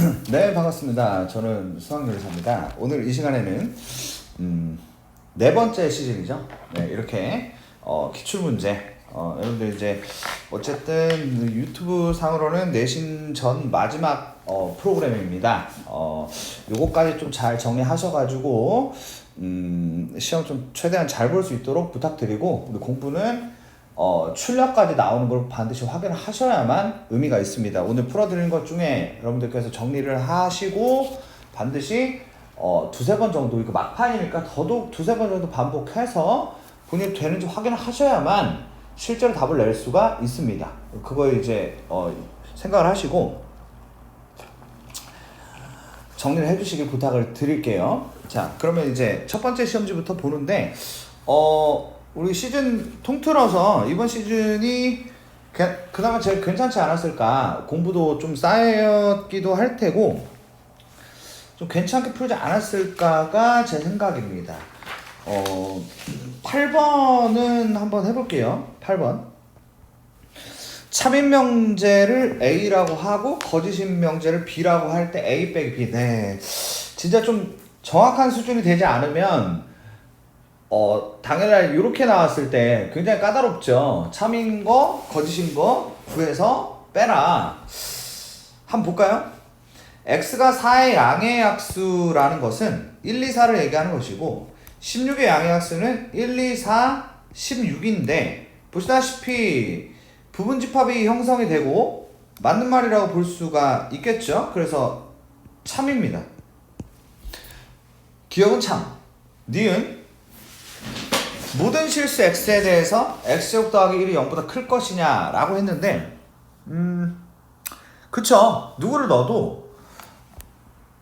네, 반갑습니다. 저는 수학요리사입니다. 오늘 이 시간에는 네 번째 시즌이죠. 네, 이렇게 기출문제. 여러분들 이제 어쨌든 유튜브 상으로는 내신 전 마지막 프로그램입니다. 요거까지 좀 잘 정리하셔가지고 시험 좀 최대한 잘 볼 수 있도록 부탁드리고, 우리 공부는 출력까지 나오는 걸 반드시 확인을 하셔야만 의미가 있습니다. 오늘 풀어드리는 것 중에 여러분들께서 정리를 하시고 반드시 두세 번 정도, 이거 막판이니까 더더욱 두세 번 정도 반복해서 본인이 되는지 확인을 하셔야만 실제로 답을 낼 수가 있습니다. 그거 이제 생각을 하시고 정리를 해주시길 부탁을 드릴게요. 자, 그러면 이제 첫 번째 시험지부터 보는데 우리 시즌 통틀어서 이번 시즌이 그나마 제일 괜찮지 않았을까. 공부도 좀 쌓였기도 할 테고 좀 괜찮게 풀지 않았을까가 제 생각입니다. 8번은 한번 해볼게요. 8번. 참인명제를 A라고 하고 거짓인명제를 B라고 할 때 A 빼기 B. 네, 진짜 좀 정확한 수준이 되지 않으면 당연히 이렇게 나왔을 때 굉장히 까다롭죠. 참인 거, 거짓인 거 구해서 빼라. 한번 볼까요? x가 4의 양의 약수라는 것은 1, 2, 4를 얘기하는 것이고 16의 양의 약수는 1, 2, 4, 16인데 보시다시피 부분집합이 형성이 되고 맞는 말이라고 볼 수가 있겠죠. 그래서 참입니다. 기억은 참. 니은 모든 실수 x에 대해서 x제곱 더하기 1이 0보다 클 것이냐 라고 했는데 그쵸. 누구를 넣어도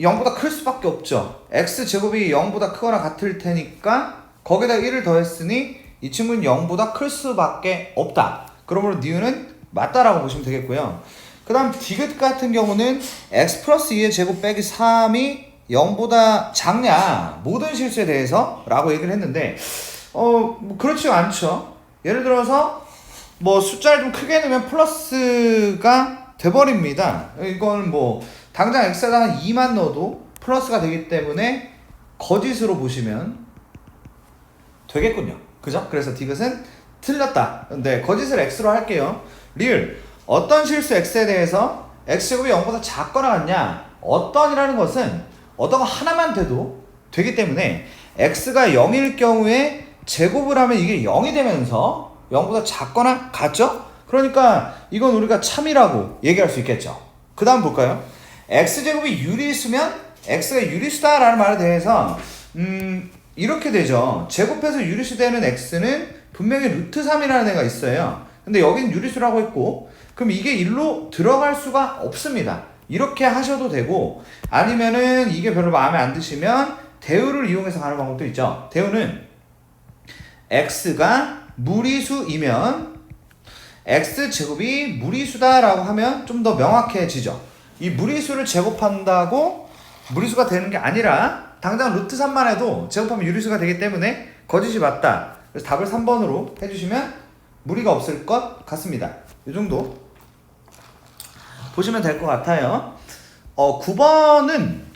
0보다 클 수밖에 없죠. x제곱이 0보다 크거나 같을 테니까 거기다 1을 더했으니 이 친구는 0보다 클 수밖에 없다. 그러므로 니은은 맞다라고 보시면 되겠고요. 그 다음 디귿 같은 경우는 x 플러스 2의 제곱 빼기 3이 0보다 작냐 모든 실수에 대해서 라고 얘기를 했는데 뭐 그렇지 않죠. 예를 들어서 뭐 숫자를 좀 크게 넣으면 플러스가 돼버립니다. 이건 뭐 당장 x에다가 2만 넣어도 플러스가 되기 때문에 거짓으로 보시면 되겠군요. 그죠? 그래서 디귿은 틀렸다. 근데 거짓을 x로 할게요. 리을 어떤 실수 x에 대해서 x제곱이 0보다 작거나 같냐. 어떤이라는 것은 어떤 거 하나만 돼도 되기 때문에 x가 0일 경우에 제곱을 하면 이게 0이 되면서 0보다 작거나 같죠? 그러니까 이건 우리가 참이라고 얘기할 수 있겠죠. 그 다음 볼까요? x제곱이 유리수면 x가 유리수다 라는 말에 대해서 이렇게 되죠. 제곱해서 유리수 되는 x는 분명히 루트 3이라는 애가 있어요. 근데 여긴 유리수라고 했고 그럼 이게 1로 들어갈 수가 없습니다. 이렇게 하셔도 되고 아니면은 이게 별로 마음에 안 드시면 대우를 이용해서 가는 방법도 있죠. 대우는 x가 무리수이면 x제곱이 무리수다 라고 하면 좀 더 명확해지죠. 이 무리수를 제곱한다고 무리수가 되는 게 아니라 당장 루트 3만 해도 제곱하면 유리수가 되기 때문에 거짓이 맞다. 그래서 답을 3번으로 해주시면 무리가 없을 것 같습니다. 이 정도 보시면 될 것 같아요. 9번은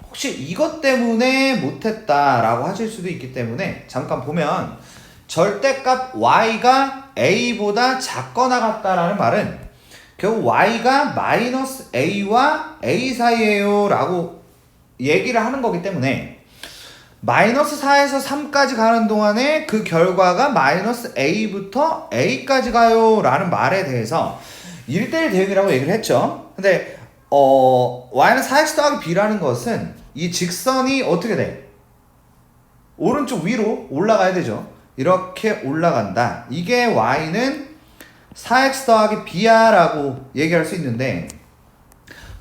혹시 이것 때문에 못했다라고 하실 수도 있기 때문에 잠깐 보면 절대값 y가 a보다 작거나 같다라는 말은 결국 y가 마이너스 a와 a 사이에요 라고 얘기를 하는 거기 때문에 마이너스 4에서 3까지 가는 동안에 그 결과가 마이너스 a부터 a까지 가요 라는 말에 대해서 1대1 대응이라고 얘기를 했죠. 근데 y는 4x 더하기 b라는 것은 이 직선이 어떻게 돼? 오른쪽 위로 올라가야 되죠. 이렇게 올라간다. 이게 y는 4x 더하기 b야 라고 얘기할 수 있는데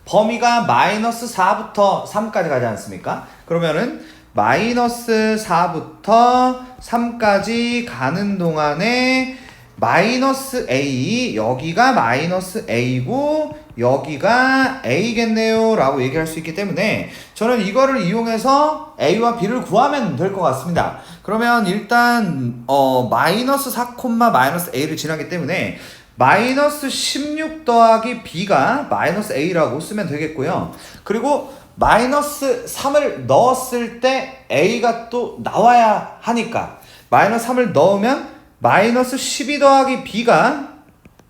범위가 마이너스 4부터 3까지 가지 않습니까? 그러면은 마이너스 4부터 3까지 가는 동안에 마이너스 a, 여기가 마이너스 a고 여기가 a겠네요 라고 얘기할 수 있기 때문에 저는 이거를 이용해서 a와 b를 구하면 될 것 같습니다. 그러면 일단 마이너스 4, 마이너스 a를 지나기 때문에 마이너스 16 더하기 b가 마이너스 a라고 쓰면 되겠고요. 그리고 마이너스 3을 넣었을 때 a가 또 나와야 하니까 마이너스 3을 넣으면 마이너스 12 더하기 b가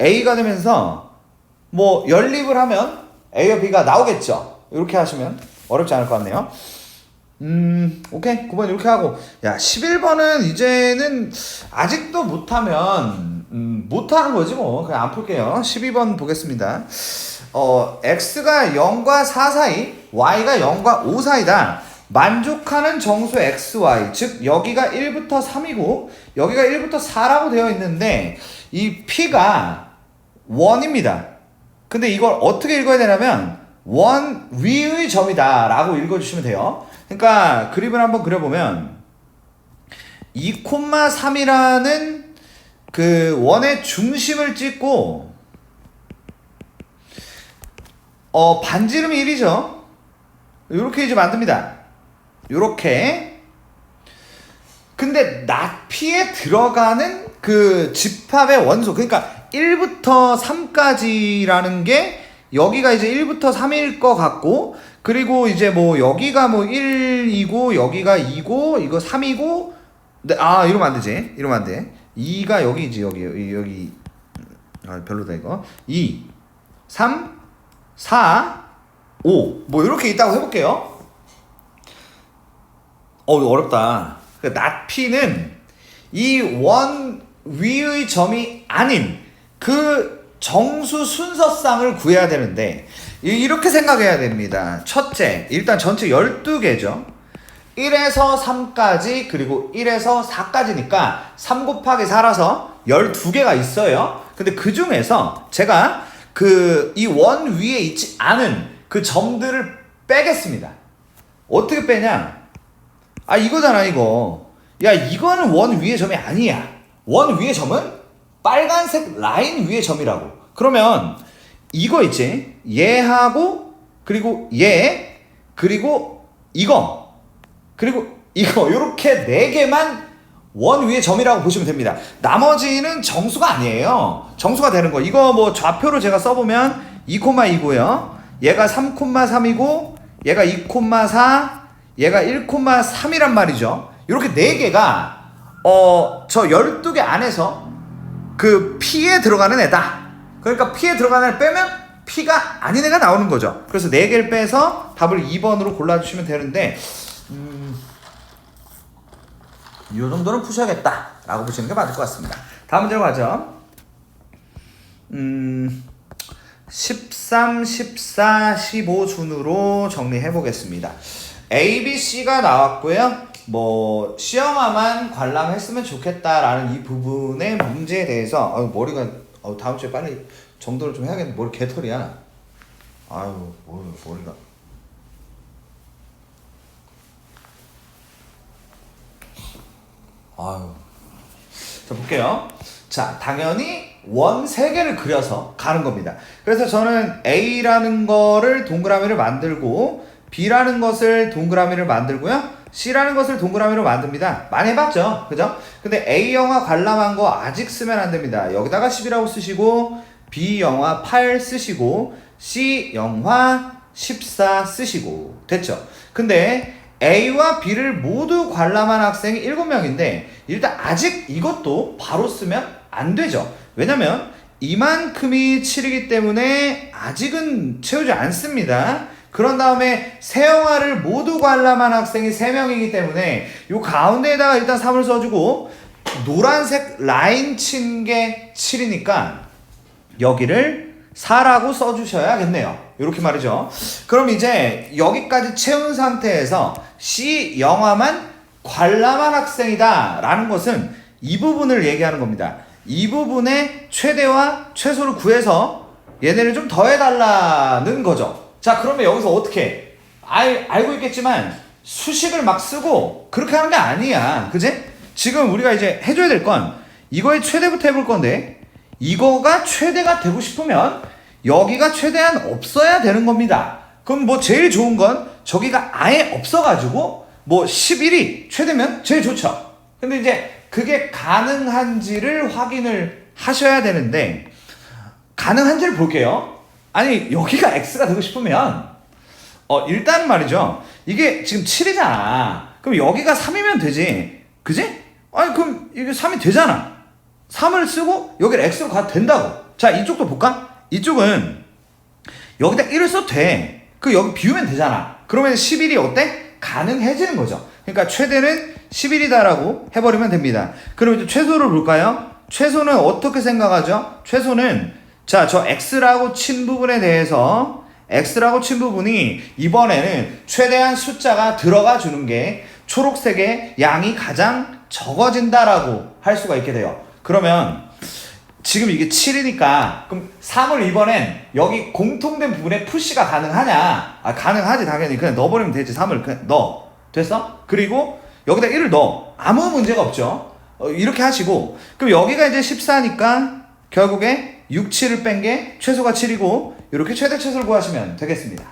a가 되면서 뭐 연립을 하면 a와 b가 나오겠죠. 이렇게 하시면 어렵지 않을 것 같네요. 오케이. 9번 이렇게 하고, 야, 11번은 이제는 아직도 못하면 못하는 거지 뭐. 그냥 안 풀게요. 12번 보겠습니다. x가 0과 4 사이, y가 0과 5 사이다. 만족하는 정수 xy, 즉 여기가 1부터 3이고 여기가 1부터 4라고 되어 있는데 이 p가 1입니다. 근데 이걸 어떻게 읽어야 되냐면 원 위의 점이다 라고 읽어주시면 돼요. 그러니까 그림을 한번 그려보면 2,3이라는 그 원의 중심을 찍고 반지름이 1이죠. 이렇게 이제 만듭니다. 요렇게. 근데 낫피에 들어가는 그 집합의 원소, 그러니까 1부터 3까지라는 게 여기가 이제 1부터 3일 것 같고, 그리고 이제 뭐 여기가 뭐 1이고 여기가 2고 이거 3이고, 이러면 안 되지. 이러면 안 돼. 2가 여기지. 여기 별로다 이거. 2 3 4 5 뭐 이렇게 있다고 해볼게요. 어렵다. 낫피는 이 원 위의 점이 아닌 그 정수 순서쌍을 구해야 되는데 이렇게 생각해야 됩니다. 첫째, 일단 전체 12개죠. 1에서 3까지 그리고 1에서 4까지니까 3 곱하기 4라서 12개가 있어요. 근데 그 중에서 제가 그 이 원 위에 있지 않은 그 점들을 빼겠습니다. 어떻게 빼냐? 이거잖아 이거. 야, 이거는 원 위의 점이 아니야. 원 위의 점은 빨간색 라인 위의 점이라고. 그러면 이거 있지? 얘하고 그리고 얘 그리고 이거 그리고 이거 요렇게 4개만 원 위의 점이라고 보시면 됩니다. 나머지는 정수가 아니에요. 정수가 되는 거. 이거 뭐 좌표로 제가 써보면 2,2고요. 얘가 3,3이고 얘가 2,4 얘가 1,3이란 말이죠. 이렇게 4개가 저 12개 안에서 그 P에 들어가는 애다. 그러니까 P에 들어가는 애를 빼면 P가 아닌 애가 나오는 거죠. 그래서 4개를 빼서 답을 2번으로 골라주시면 되는데 이 정도는 푸셔야겠다 라고 보시는 게 맞을 것 같습니다. 다음 문제로 가죠. 13, 14, 15 순으로 정리해 보겠습니다. A, B, C가 나왔고요. 뭐 시험화만 관람했으면 좋겠다라는 이 부분의 문제에 대해서 머리가 다음 주에 빨리 정돈을 좀 해야겠네. 머리 개털이야. 머리가. 자, 볼게요. 자, 당연히 원 3개를 그려서 가는 겁니다. 그래서 저는 A라는 거를 동그라미를 만들고 B라는 것을 동그라미를 만들고요. C라는 것을 동그라미로 만듭니다. 많이 해봤죠? 그죠? 근데 A 영화 관람한 거 아직 쓰면 안 됩니다. 여기다가 10이라고 쓰시고 B 영화 8 쓰시고 C 영화 14 쓰시고 됐죠? 근데 A와 B를 모두 관람한 학생이 7명인데 일단 아직 이것도 바로 쓰면 안 되죠. 왜냐면 이만큼이 7이기 때문에 아직은 채우지 않습니다. 그런 다음에 세 영화를 모두 관람한 학생이 3명이기 때문에 요 가운데에다가 일단 3을 써주고 노란색 라인 친 게 7이니까 여기를 4라고 써주셔야겠네요. 이렇게 말이죠. 그럼 이제 여기까지 채운 상태에서 C 영화만 관람한 학생이다 라는 것은 이 부분을 얘기하는 겁니다. 이 부분의 최대와 최소를 구해서 얘네를 좀 더해달라는 거죠. 자, 그러면 여기서 어떻게 알고 있겠지만 수식을 막 쓰고 그렇게 하는 게 아니야. 그지? 지금 우리가 이제 해줘야 될 건 이거의 최대부터 해볼 건데 이거가 최대가 되고 싶으면 여기가 최대한 없어야 되는 겁니다. 그럼 뭐 제일 좋은 건 저기가 아예 없어가지고 뭐 11이 최대면 제일 좋죠. 근데 이제 그게 가능한지를 확인을 하셔야 되는데 가능한지를 볼게요. 아니 여기가 x가 되고 싶으면 일단 말이죠. 이게 지금 7이잖아. 그럼 여기가 3이면 되지. 그지? 아니 그럼 이게 3이 되잖아. 3을 쓰고 여기를 x로 가도 된다고. 자 이쪽도 볼까? 이쪽은 여기다 1을 써도 돼. 그 여기 비우면 되잖아. 그러면 11이 어때? 가능해지는 거죠. 그러니까 최대는 11이다라고 해버리면 됩니다. 그럼 이제 최소를 볼까요? 최소는 어떻게 생각하죠? 최소는 자, 저 x라고 친 부분에 대해서 x라고 친 부분이 이번에는 최대한 숫자가 들어가 주는 게 초록색의 양이 가장 적어진다라고 할 수가 있게 돼요. 그러면 지금 이게 7이니까 그럼 3을 이번엔 여기 공통된 부분에 푸시가 가능하냐? 가능하지 당연히. 그냥 넣어버리면 되지. 3을 그냥 넣어. 됐어? 그리고 여기다 1을 넣어. 아무 문제가 없죠. 이렇게 하시고 그럼 여기가 이제 14니까 결국에 6, 7을 뺀 게 최소가 7이고 이렇게 최대 최소를 구하시면 되겠습니다.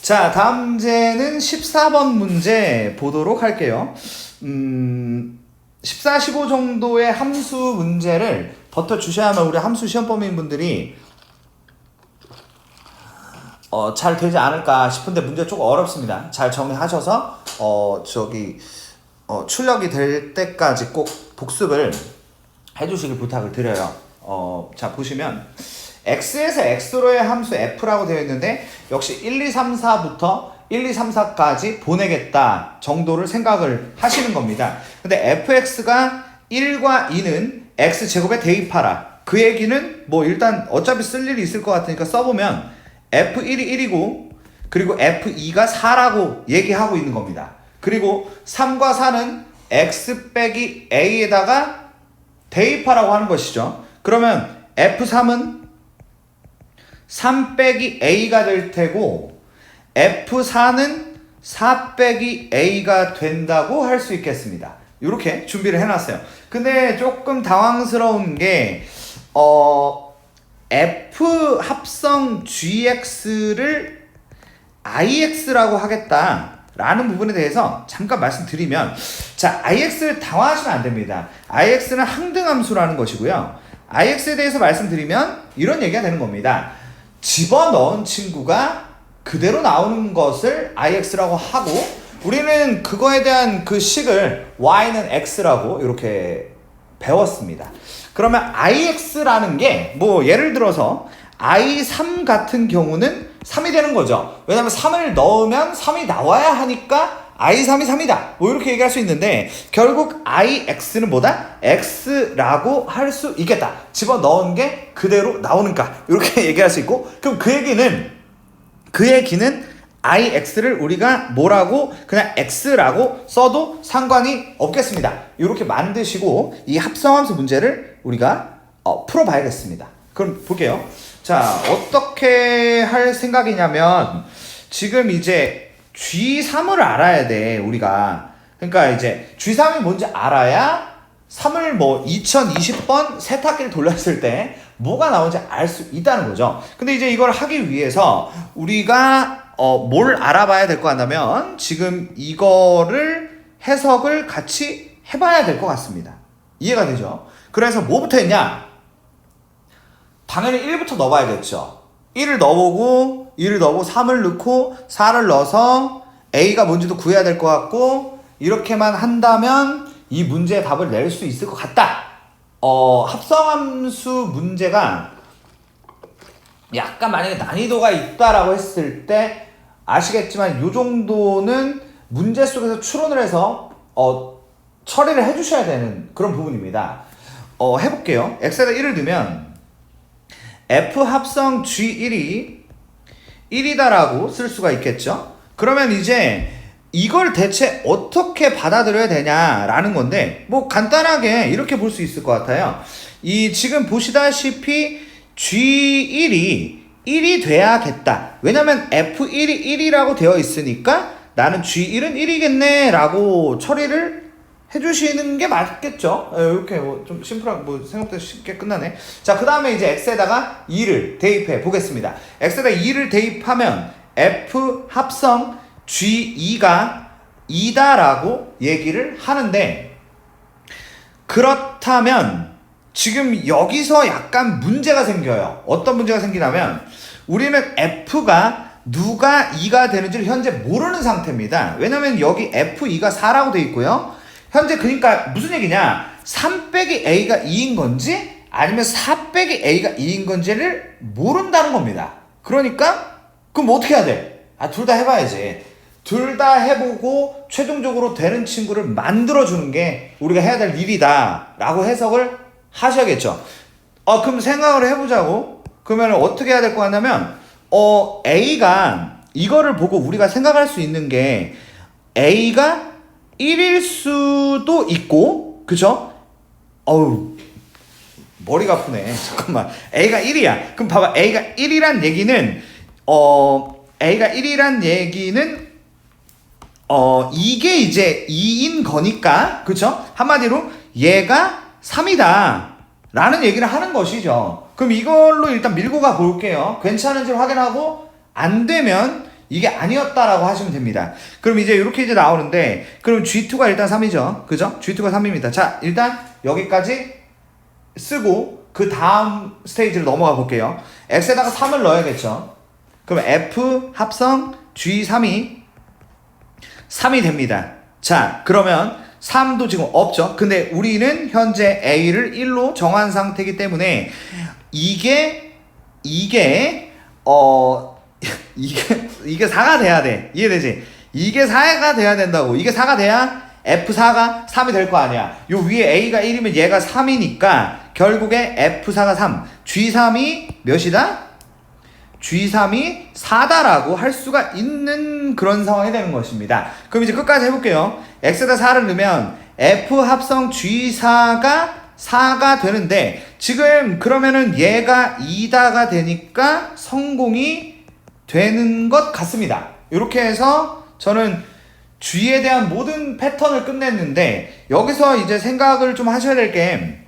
자 다음 문제는 14번 문제 보도록 할게요. 14, 15 정도의 함수 문제를 버텨주셔야만 우리 함수 시험범위인 분들이 잘 되지 않을까 싶은데 문제 조금 어렵습니다. 잘 정리하셔서 출력이 될 때까지 꼭 복습을 해주시길 부탁을 드려요. 자 보시면 x에서 x로의 함수 f라고 되어 있는데 역시 1, 2, 3, 4부터 1, 2, 3, 4까지 보내겠다 정도를 생각을 하시는 겁니다. 근데 fx가 1과 2는 x제곱에 대입하라. 그 얘기는 뭐 일단 어차피 쓸 일이 있을 것 같으니까 써보면 f1이 1이고 그리고 f2가 4라고 얘기하고 있는 겁니다. 그리고 3과 4는 x 빼기 a에다가 대입하라고 하는 것이죠. 그러면 f3은 3 빼기 a가 될 테고 f4는 4 빼기 a가 된다고 할 수 있겠습니다. 이렇게 준비를 해놨어요. 근데 조금 당황스러운 게 f 합성 gx를 ix라고 하겠다라는 부분에 대해서 잠깐 말씀드리면 자 ix를 당황하시면 안 됩니다. ix는 항등함수라는 것이고요. ix에 대해서 말씀드리면 이런 얘기가 되는 겁니다. 집어넣은 친구가 그대로 나오는 것을 ix라고 하고 우리는 그거에 대한 그 식을 y는 x라고 이렇게 배웠습니다. 그러면 ix라는 게 뭐 예를 들어서 i3 같은 경우는 3이 되는 거죠. 왜냐면 3을 넣으면 3이 나와야 하니까 i3이 3이다. 뭐 이렇게 얘기할 수 있는데 결국 ix는 뭐다? x라고 할 수 있겠다. 집어넣은 게 그대로 나오니까 이렇게 얘기할 수 있고 그럼 그 얘기는 ix를 우리가 뭐라고 그냥 x라고 써도 상관이 없겠습니다. 이렇게 만드시고 이 합성함수 문제를 우리가 풀어봐야겠습니다. 그럼 볼게요. 자 어떻게 할 생각이냐면 지금 이제 G3을 알아야 돼 우리가. 그러니까 이제 G3이 뭔지 알아야 3을 뭐 2020번 세탁기를 돌렸을 때 뭐가 나오는지 알 수 있다는 거죠. 근데 이제 이걸 하기 위해서 우리가 뭘 알아봐야 될 것 같냐면 지금 이거를 해석을 같이 해봐야 될 것 같습니다. 이해가 되죠? 그래서 뭐부터 했냐? 당연히 1부터 넣어봐야겠죠. 1을 넣어보고 2를 넣어보고 3을 넣고 4를 넣어서 A가 뭔지도 구해야 될 것 같고 이렇게만 한다면 이 문제의 답을 낼 수 있을 것 같다. 합성함수 문제가 약간 만약에 난이도가 있다라고 했을 때 아시겠지만 이 정도는 문제 속에서 추론을 해서 처리를 해주셔야 되는 그런 부분입니다. 해볼게요. x에다 1을 넣으면 f 합성 g1이 1이다라고 쓸 수가 있겠죠. 그러면 이제 이걸 대체 어떻게 받아들여야 되냐라는 건데 뭐 간단하게 이렇게 볼 수 있을 것 같아요. 이 지금 보시다시피 G1이 1이 돼야겠다. 왜냐면 F1이 1이라고 되어 있으니까 나는 G1은 1이겠네 라고 처리를 해주시는 게 맞겠죠. 이렇게 뭐 좀 심플하게 뭐 생각보다 쉽게 끝나네. 자, 그 다음에 이제 X에다가 2를 대입해 보겠습니다. X에다 2를 대입하면 F 합성 G2가 2다라고 얘기를 하는데 그렇다면 지금 여기서 약간 문제가 생겨요. 어떤 문제가 생기냐면 우리는 F가 누가 2가 되는지를 현재 모르는 상태입니다. 왜냐면 여기 F2가 4라고 돼 있고요. 현재 그러니까 무슨 얘기냐? 3 빼기 A가 2인 건지 아니면 4 빼기 A가 2인 건지를 모른다는 겁니다. 그러니까 그럼 어떻게 해야 돼? 둘 다 해봐야지. 둘 다 해보고 최종적으로 되는 친구를 만들어주는 게 우리가 해야 될 일이다 라고 해석을 하셔야겠죠. 그럼 생각을 해보자고. 그러면 어떻게 해야 될 것 같냐면 A가 이거를 보고 우리가 생각할 수 있는 게 A가 1일 수도 있고 그쵸? 머리가 아프네. 잠깐만. A가 1이야. 그럼 봐봐. A가 1이란 얘기는 A가 1이란 얘기는 이게 이제 2인 거니까 그쵸? 한마디로 얘가 3이다 라는 얘기를 하는 것이죠. 그럼 이걸로 일단 밀고 가 볼게요. 괜찮은지 확인하고 안 되면 이게 아니었다라고 하시면 됩니다. 그럼 이제 이렇게 이제 나오는데 그럼 G2가 일단 3이죠. 그죠? G2가 3입니다. 자, 일단 여기까지 쓰고 그 다음 스테이지로 넘어가 볼게요. X에다가 3을 넣어야겠죠. 그럼 F 합성 G3이 3이 됩니다. 자, 그러면 3도 지금 없죠. 근데 우리는 현재 A를 1로 정한 상태이기 때문에 이게 4가 돼야 돼. 이해되지? 이게 4가 돼야 된다고. 이게 4가 돼야 F4가 3이 될 거 아니야. 요 위에 A가 1이면 얘가 3이니까 결국에 F4가 3, G3이 몇이다? G3이 4다라고 할 수가 있는 그런 상황이 되는 것입니다. 그럼 이제 끝까지 해볼게요. X에다 4를 넣으면 F 합성 G4가 4가 되는데 지금 그러면은 얘가 2다가 되니까 성공이 되는 것 같습니다. 이렇게 해서 저는 G에 대한 모든 패턴을 끝냈는데 여기서 이제 생각을 좀 하셔야 될 게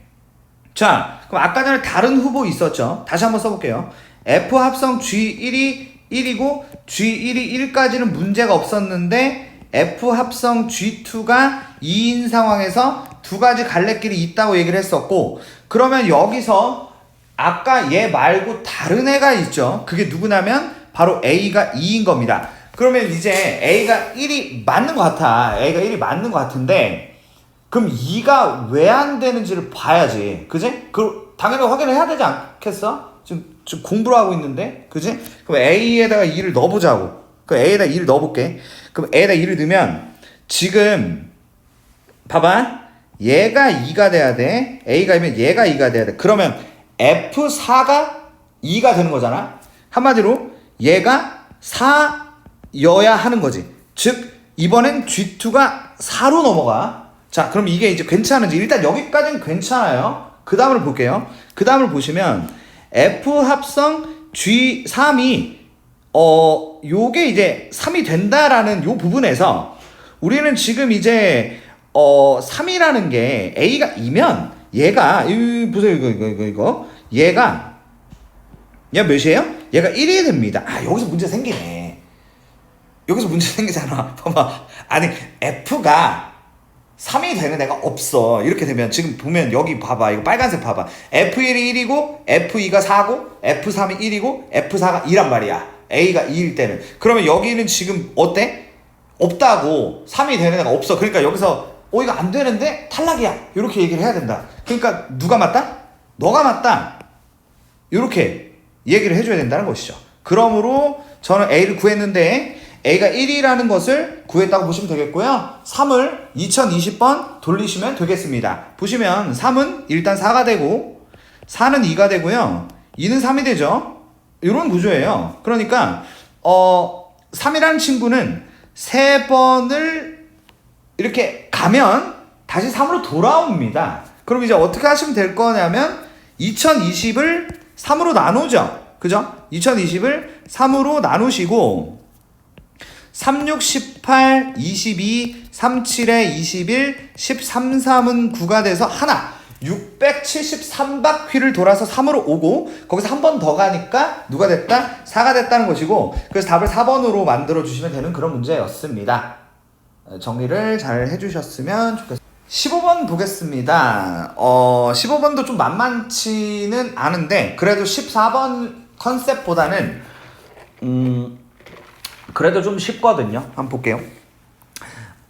자, 그럼 아까 전에 다른 후보 있었죠? 다시 한번 써볼게요. F 합성 G1이 1이고 G1이 1까지는 문제가 없었는데 F 합성 G2가 2인 상황에서 두 가지 갈래길이 있다고 얘기를 했었고 그러면 여기서 아까 얘 말고 다른 애가 있죠. 그게 누구냐면 바로 A가 2인 겁니다. 그러면 이제 A가 1이 맞는 것 같아. A가 1이 맞는 것 같은데 그럼 2가 왜 안 되는지를 봐야지. 그지? 그 당연히 확인을 해야 되지 않겠어? 지금 공부를 하고 있는데 그지? 그럼 A에다가 2를 넣어보자고. 그럼 A에다 2를 넣어볼게. 그럼 A에다 2를 넣으면 지금 봐봐. 얘가 2가 돼야 돼. A가 2면 얘가 2가 돼야 돼. 그러면 F4가 2가 되는 거잖아. 한마디로 얘가 4여야 하는 거지. 즉 이번엔 G2가 4로 넘어가. 자, 그럼 이게 이제 괜찮은지 일단 여기까지는 괜찮아요. 그 다음을 볼게요. 그 다음을 보시면 F 합성 G3이 요게 이제 3이 된다라는 요 부분에서 우리는 지금 이제 3이라는 게 A가 2면 얘가 보세요 이거 얘가 몇이에요? 얘가 1이 됩니다. 여기서 문제 생기네. 여기서 문제 생기잖아. 봐봐. 아니 F가 3이 되는 애가 없어. 이렇게 되면 지금 보면 여기 봐봐. 이거 빨간색 봐봐. F1이 1이고 F2가 4고 F3이 1이고 F4가 2란 말이야. A가 2일 때는. 그러면 여기는 지금 어때? 없다고. 3이 되는 애가 없어. 그러니까 여기서 이거 안 되는데 탈락이야. 이렇게 얘기를 해야 된다. 그러니까 누가 맞다? 너가 맞다. 이렇게 얘기를 해줘야 된다는 것이죠. 그러므로 저는 A를 구했는데 A가 1이라는 것을 구했다고 보시면 되겠고요. 3을 2020번 돌리시면 되겠습니다. 보시면 3은 일단 4가 되고 4는 2가 되고요. 2는 3이 되죠. 이런 구조예요. 그러니까 3이라는 친구는 3번을 이렇게 가면 다시 3으로 돌아옵니다. 그럼 이제 어떻게 하시면 될 거냐면 2020을 3으로 나누죠. 그죠? 2020을 3으로 나누시고 36, 18, 22, 37에 21, 13, 3은 9가 돼서 하나 673바퀴를 돌아서 3으로 오고 거기서 한 번 더 가니까 누가 됐다? 4가 됐다는 것이고 그래서 답을 4번으로 만들어 주시면 되는 그런 문제였습니다. 정리를 잘 해주셨으면 좋겠습니다. 15번 보겠습니다. 15번도 좀 만만치는 않은데 그래도 14번 컨셉보다는 그래도 좀 쉽거든요. 한번 볼게요.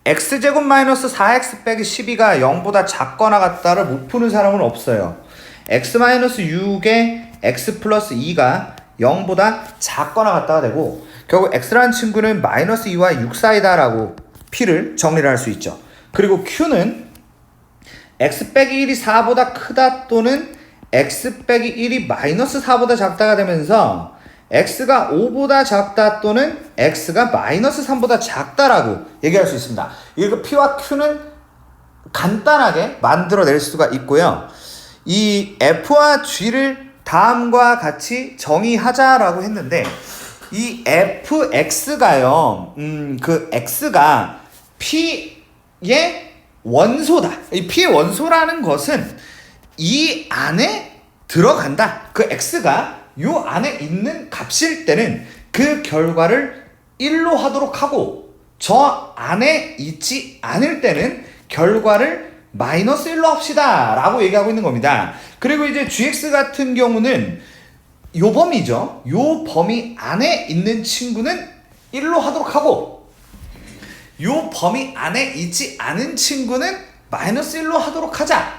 x제곱 마이너스 4x 빼기 12가 0보다 작거나 같다를 못 푸는 사람은 없어요. x 마이너스 6에 x 플러스 2가 0보다 작거나 같다가 되고 결국 x라는 친구는 마이너스 2와 6 사이다 라고 p를 정리를 할 수 있죠. 그리고 q는 x 빼기 1이 4보다 크다 또는 x 빼기 1이 마이너스 4보다 작다가 되면서 x가 5보다 작다 또는 x가 마이너스 3보다 작다라고 얘기할 수 있습니다. 이거 p와 q는 간단하게 만들어낼 수가 있고요. 이 f와 g를 다음과 같이 정의하자라고 했는데 이 fx가요. 그 x가 p의 원소다. 이 p의 원소라는 것은 이 안에 들어간다. 그 x가 요 안에 있는 값일 때는 그 결과를 1로 하도록 하고 저 안에 있지 않을 때는 결과를 마이너스 1로 합시다 라고 얘기하고 있는 겁니다. 그리고 이제 gx 같은 경우는 요 범위죠. 요 범위 안에 있는 친구는 1로 하도록 하고 요 범위 안에 있지 않은 친구는 마이너스 1로 하도록 하자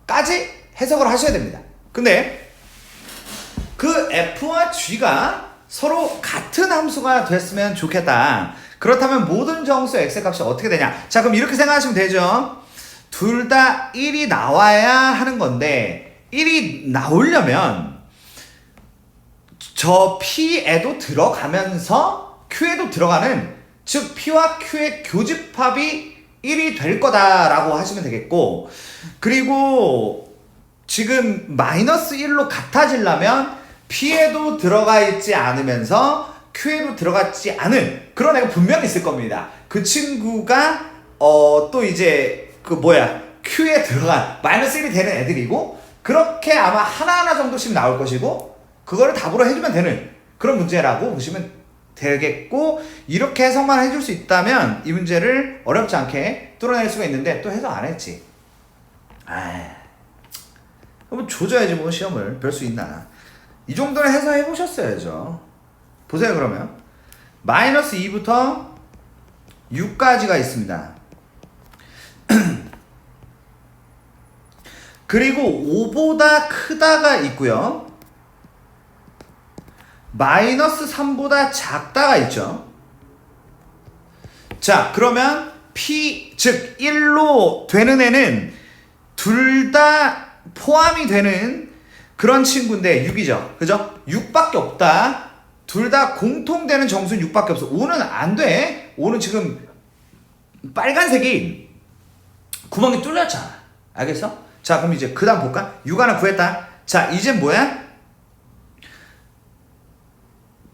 까지 해석을 하셔야 됩니다. 근데 그 f와 g가 서로 같은 함수가 됐으면 좋겠다. 그렇다면 모든 정수 x의 값이 어떻게 되냐? 자, 그럼 이렇게 생각하시면 되죠. 둘 다 1이 나와야 하는 건데 1이 나오려면 저 p에도 들어가면서 q에도 들어가는 즉 p와 q의 교집합이 1이 될 거다라고 하시면 되겠고 그리고 지금 마이너스 1로 같아지려면 p에도 들어가 있지 않으면서 q에도 들어갔지 않은 그런 애가 분명히 있을 겁니다. 그 친구가 또 이제 q에 들어간 마이너스 1이 되는 애들이고 그렇게 아마 하나하나 정도씩 나올 것이고 그거를 답으로 해주면 되는 그런 문제라고 보시면 되겠고 이렇게 해석만 해줄 수 있다면 이 문제를 어렵지 않게 뚫어낼 수가 있는데 또 해석 안 했지. 그럼 조져야지 뭐 시험을 별 수 있나. 이 정도는 해석해 보셨어야죠. 보세요. 그러면 마이너스 2부터 6까지가 있습니다. 그리고 5보다 크다가 있고요. 마이너스 3보다 작다가 있죠. 자, 그러면 p 즉 1로 되는 애는 둘 다 포함이 되는 그런 친구인데 6이죠. 그죠? 6밖에 없다. 둘 다 공통되는 정수는 6밖에 없어. 5는 안 돼. 5는 지금 빨간색이 구멍이 뚫렸잖아. 알겠어? 자, 그럼 이제 그 다음 볼까? 6 하나 구했다. 자, 이제 뭐야?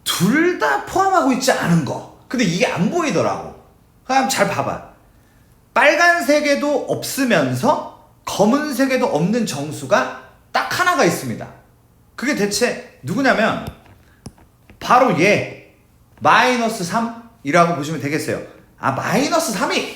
둘 다 포함하고 있지 않은 거. 근데 이게 안 보이더라고. 그럼 잘 봐봐. 빨간색에도 없으면서 검은색에도 없는 정수가 딱 하나가 있습니다. 그게 대체 누구냐면 바로 얘 마이너스 3이라고 보시면 되겠어요. 마이너스 3이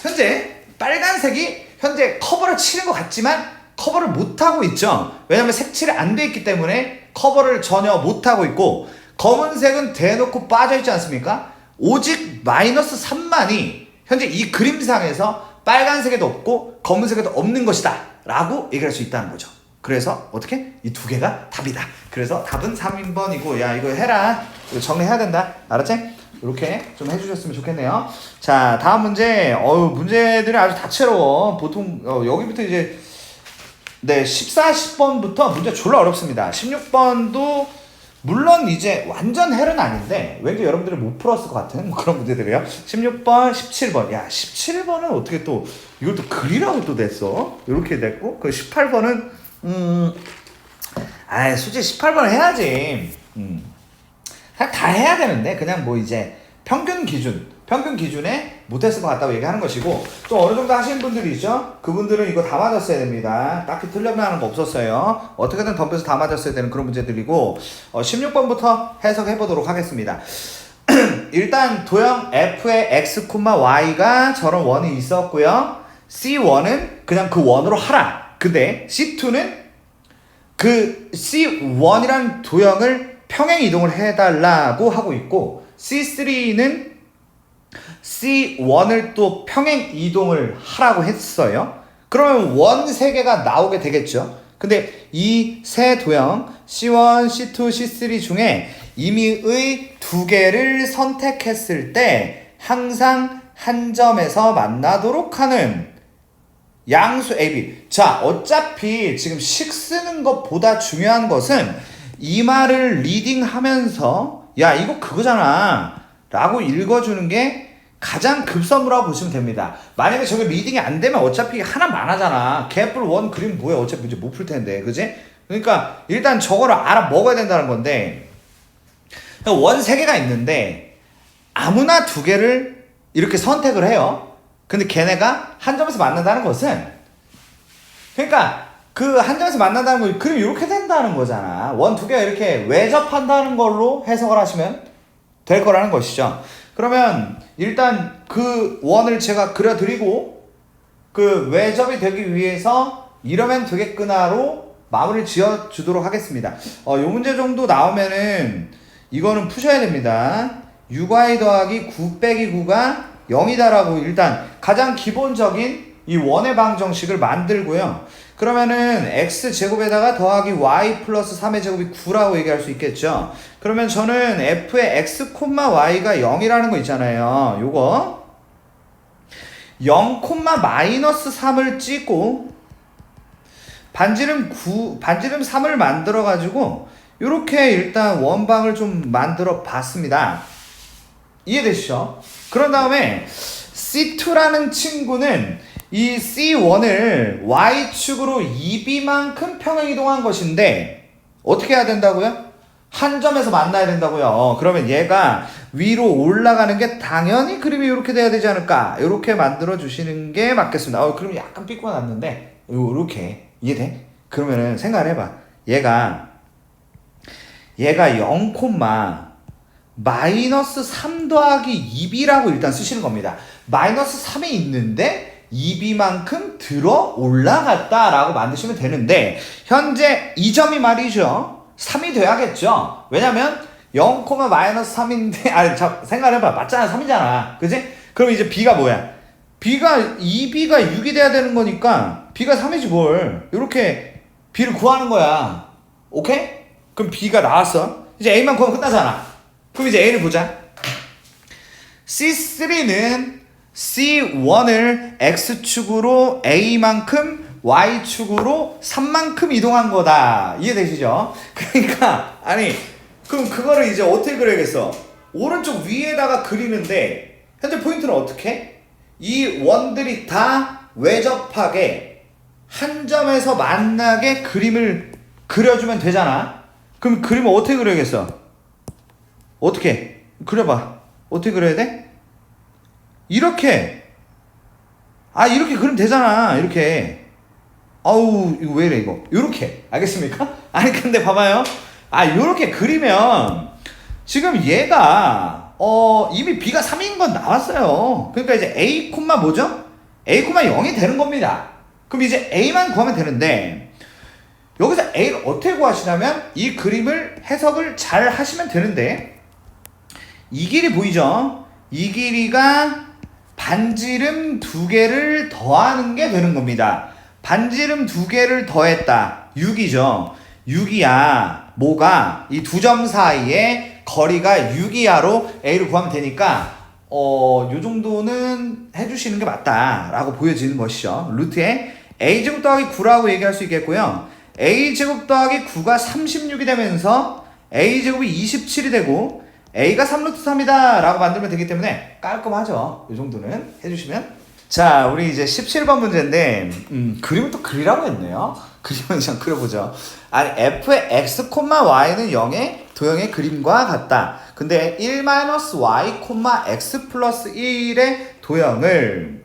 현재 빨간색이 현재 커버를 치는 것 같지만 커버를 못하고 있죠. 왜냐면 색칠이 안 돼 있기 때문에 커버를 전혀 못하고 있고 검은색은 대놓고 빠져있지 않습니까? 오직 마이너스 3만이 현재 이 그림상에서 빨간색에도 없고 검은색에도 없는 것이다 라고 얘기할 수 있다는 거죠. 그래서 어떻게? 이 두 개가 답이다. 그래서 답은 3번이고 야 이거 해라. 이거 정리해야 된다. 알았지? 이렇게 좀 해주셨으면 좋겠네요. 자, 다음 문제. 문제들이 아주 다채로워. 보통 여기부터 이제 14, 10번부터 문제 졸라 어렵습니다. 16번도 물론 이제 완전 헬은 아닌데 왠지 여러분들이 못 풀었을 것 같은 그런 문제들이에요. 16번, 17번. 야, 17번은 어떻게 또 이걸 또 글이라고 또 냈어? 이렇게 됐고 그 18번은 솔직히 18번은 해야지. 그냥 다 해야 되는데 그냥 뭐 이제 평균 기준에 못했을 것 같다고 얘기하는 것이고 또 어느 정도 하시는 분들이 있죠. 그분들은 이거 다 맞았어야 됩니다. 딱히 틀려나는 거 없었어요. 어떻게든 덤벼서 다 맞았어야 되는 그런 문제들이고 16번부터 해석해 보도록 하겠습니다. 일단 도형 f의 x, y가 저런 원이 있었고요. C1은 그냥 그 원으로 하라. 근데 C2는 그 C1이란 도형을 평행 이동을 해달라고 하고 있고, C3는 C1을 또 평행 이동을 하라고 했어요. 그러면 원 3개가 나오게 되겠죠. 근데 이 세 도형 C1, C2, C3 중에 임의의 2개를 선택했을 때 항상 한 점에서 만나도록 하는 양수 AB. 자, 어차피 지금 식 쓰는 것보다 중요한 것은 이 말을 리딩하면서 야, 이거 그거잖아 라고 읽어주는 게 가장 급선무라고 보시면 됩니다. 만약에 저게 리딩이 안 되면 어차피 하나만 하잖아. 개뿔 원 그림 뭐야, 어차피 문제 못 풀 텐데, 그지? 그러니까 일단 저거를 알아 먹어야 된다는 건데, 원 3개가 있는데 아무나 2개를 이렇게 선택을 해요. 근데 걔네가 한 점에서 만난다는 것은, 그러니까 그 한 점에서 만난다는 거 그림 이렇게 된다는 거잖아. 원 2개가 이렇게 외접한다는 걸로 해석을 하시면 될 거라는 것이죠. 그러면 일단 그 원을 제가 그려드리고 그 외접이 되기 위해서 이러면 되겠구나로 마무리를 지어주도록 하겠습니다. 요 문제 정도 나오면은 이거는 푸셔야 됩니다. 6y 더하기 9 빼기 9가 0이다라고 일단 가장 기본적인 이 원의 방정식을 만들고요. 그러면은 x제곱에다가 더하기 y 플러스 3의 제곱이 9라고 얘기할 수 있겠죠. 그러면 저는 f의 x, y가 0이라는 거 있잖아요. 요거 0, 마이너스 3을 찍고 반지름 3을 만들어 가지고 요렇게 일단 원방을 좀 만들어 봤습니다. 이해되시죠? 그런 다음에 C2라는 친구는 이 C1을 Y축으로 2B만큼 평행 이동한 것인데 어떻게 해야 된다고요? 한 점에서 만나야 된다고요. 그러면 얘가 위로 올라가는 게 당연히 그림이 이렇게 돼야 되지 않을까? 이렇게 만들어 주시는 게 맞겠습니다. 그림이 약간 삐꾸가 났는데 이렇게 이해돼? 그러면은 생각을 해봐. 얘가 0, 마이너스 3 더하기 2b라고 일단 쓰시는 겁니다. 마이너스 3이 있는데 2b만큼 들어 올라갔다라고 만드시면 되는데, 현재 이 점이 말이죠 3이 돼야겠죠. 왜냐면 0, 마이너스 3인데 아니 생각해봐. 맞잖아. 3이잖아. 그지? 그럼 이제 b가 뭐야? b가 2b가 6이 돼야 되는 거니까 b가 3이지 뭘. 이렇게 b를 구하는 거야. 오케이? 그럼 b가 나왔어. 이제 a만 구하면 끝나잖아. 그럼 이제 a를 보자. C3는 C1을 X축으로 A만큼 Y축으로 3만큼 이동한 거다. 이해되시죠? 그러니까 아니 그럼 그거를 이제 어떻게 그려야겠어? 오른쪽 위에다가 그리는데 현재 포인트는 어떻게? 이 원들이 다 외접하게 한 점에서 만나게 그림을 그려주면 되잖아. 그럼 그림을 어떻게 그려야겠어? 어떻게? 그려봐. 어떻게 그려야 돼? 이렇게. 이렇게 그리면 되잖아. 이렇게. 아우, 이거 왜 이래, 이거. 요렇게. 알겠습니까? 아니, 근데 봐봐요. 요렇게 그리면, 지금 얘가, 이미 b가 3인 건 나왔어요. 그러니까 이제 a, 뭐죠? a, 0이 되는 겁니다. 그럼 이제 a만 구하면 되는데, 여기서 a를 어떻게 구하시냐면, 이 그림을 해석을 잘 하시면 되는데, 이 길이 보이죠? 이 길이가 반지름 2개를 더하는 게 되는 겁니다. 반지름 2개를 더했다. 6이죠. 6이야. 뭐가? 이 두 점 사이에 거리가 6이야로 A를 구하면 되니까 요 정도는 해주시는 게 맞다라고 보여지는 것이죠. 루트에 A제곱 더하기 9라고 얘기할 수 있겠고요. A제곱 더하기 9가 36이 되면서 A제곱이 27이 되고 A가 3루트 3이다 라고 만들면 되기 때문에 깔끔하죠. 이 정도는 해주시면. 자, 우리 이제 17번 문제인데 그림을 또 그리라고 했네요. 그림을 그냥 그려보죠. f의 x, y는 0의 도형의 그림과 같다. 근데 1-y, x 플러스 1의 도형을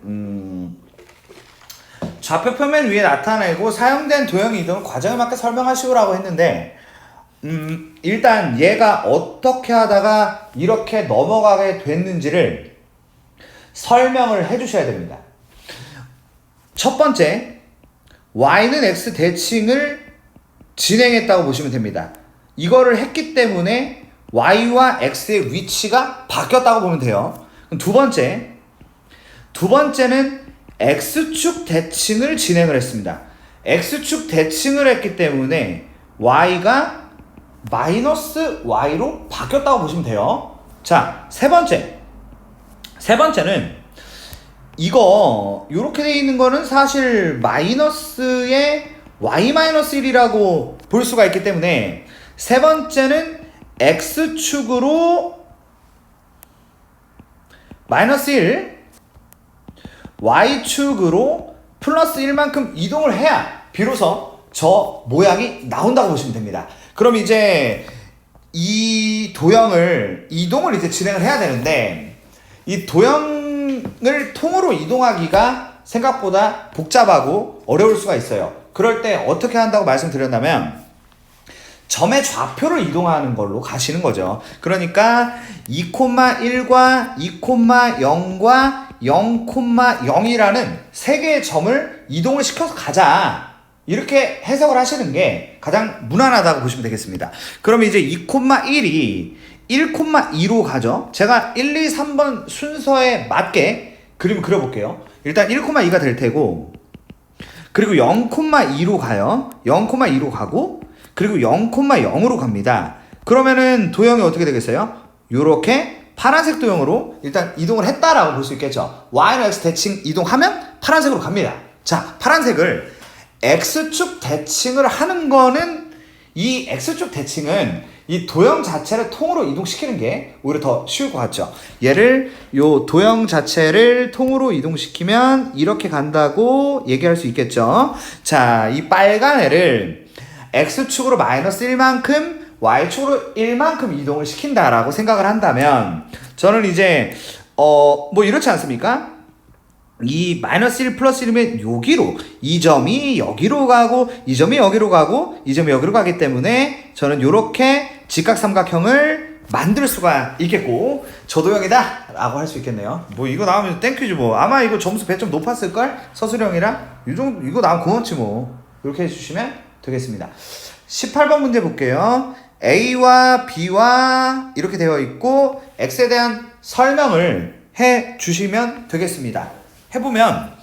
좌표 표면 위에 나타내고 사용된 도형 이동을 과정에 맞게 설명하시오라고 했는데 일단 얘가 어떻게 하다가 이렇게 넘어가게 됐는지를 설명을 해주셔야 됩니다. 첫 번째, y는 x 대칭을 진행했다고 보시면 됩니다. 이거를 했기 때문에 y와 x의 위치가 바뀌었다고 보면 돼요. 그럼 두 번째는 x축 대칭을 진행을 했습니다. x축 대칭을 했기 때문에 y가 마이너스 y로 바뀌었다고 보시면 돼요. 자, 세 번째는 이거 요렇게 돼 있는 거는 사실 마이너스의 y-1이라고 볼 수가 있기 때문에 세 번째는 x축으로 마이너스 1, y축으로 플러스 1만큼 이동을 해야 비로소 저 모양이 나온다고 보시면 됩니다. 그럼 이제 이 도형을 이동을 이제 진행을 해야 되는데 이 도형을 통으로 이동하기가 생각보다 복잡하고 어려울 수가 있어요. 그럴 때 어떻게 한다고 말씀드렸냐면 점의 좌표를 이동하는 걸로 가시는 거죠. 그러니까 2,1과 2,0과 0,0이라는 세 개의 점을 이동을 시켜서 가자. 이렇게 해석을 하시는 게 가장 무난하다고 보시면 되겠습니다. 그럼 이제 2,1이 1,2로 가죠. 제가 1, 2, 3번 순서에 맞게 그림을 그려볼게요. 일단 1,2가 될 테고, 그리고 0,2로 가요. 0,2로 가고, 그리고 0,0으로 갑니다. 그러면은 도형이 어떻게 되겠어요? 요렇게 파란색 도형으로 일단 이동을 했다라고 볼 수 있겠죠. y는 x 대칭 이동하면 파란색으로 갑니다. 자, 파란색을 x축 대칭을 하는 거는 이 x축 대칭은 이 도형 자체를 통으로 이동시키는 게 오히려 더 쉬울 것 같죠. 얘를 요 도형 자체를 통으로 이동시키면 이렇게 간다고 얘기할 수 있겠죠. 자, 이 빨간 애를 x축으로 마이너스 1만큼 y축으로 1만큼 이동을 시킨다라고 생각을 한다면 저는 이제 뭐 이렇지 않습니까? 이 마이너스 1 플러스 1이면 여기로 이 점이 여기로 가고 이 점이 여기로 가고 이 점이 여기로 가기 때문에 저는 이렇게 직각삼각형을 만들 수가 있겠고 저도형이다 라고 할 수 있겠네요. 뭐 이거 나오면 땡큐지 뭐. 아마 이거 점수 100점 높았을걸? 서술형이랑 이 정도 이거 나오면 고맙지 뭐. 이렇게 해주시면 되겠습니다. 18번 문제 볼게요. A와 B와 이렇게 되어 있고 X에 대한 설명을 해 주시면 되겠습니다. 해보면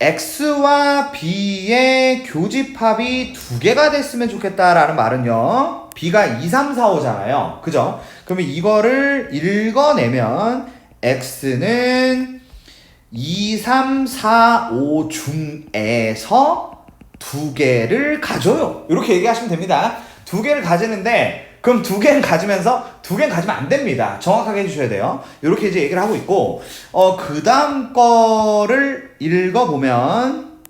X와 B의 교집합이 두 개가 됐으면 좋겠다라는 말은요. B가 2, 3, 4, 5잖아요. 그죠? 그러면 이거를 읽어내면 X는 2, 3, 4, 5 중에서 두 개를 가져요. 이렇게 얘기하시면 됩니다. 두 개를 가지는데 그럼 두 개는 가지면서 두 개는 가지면 안 됩니다. 정확하게 해주셔야 돼요. 이렇게 이제 얘기를 하고 있고 그 다음 거를 읽어보면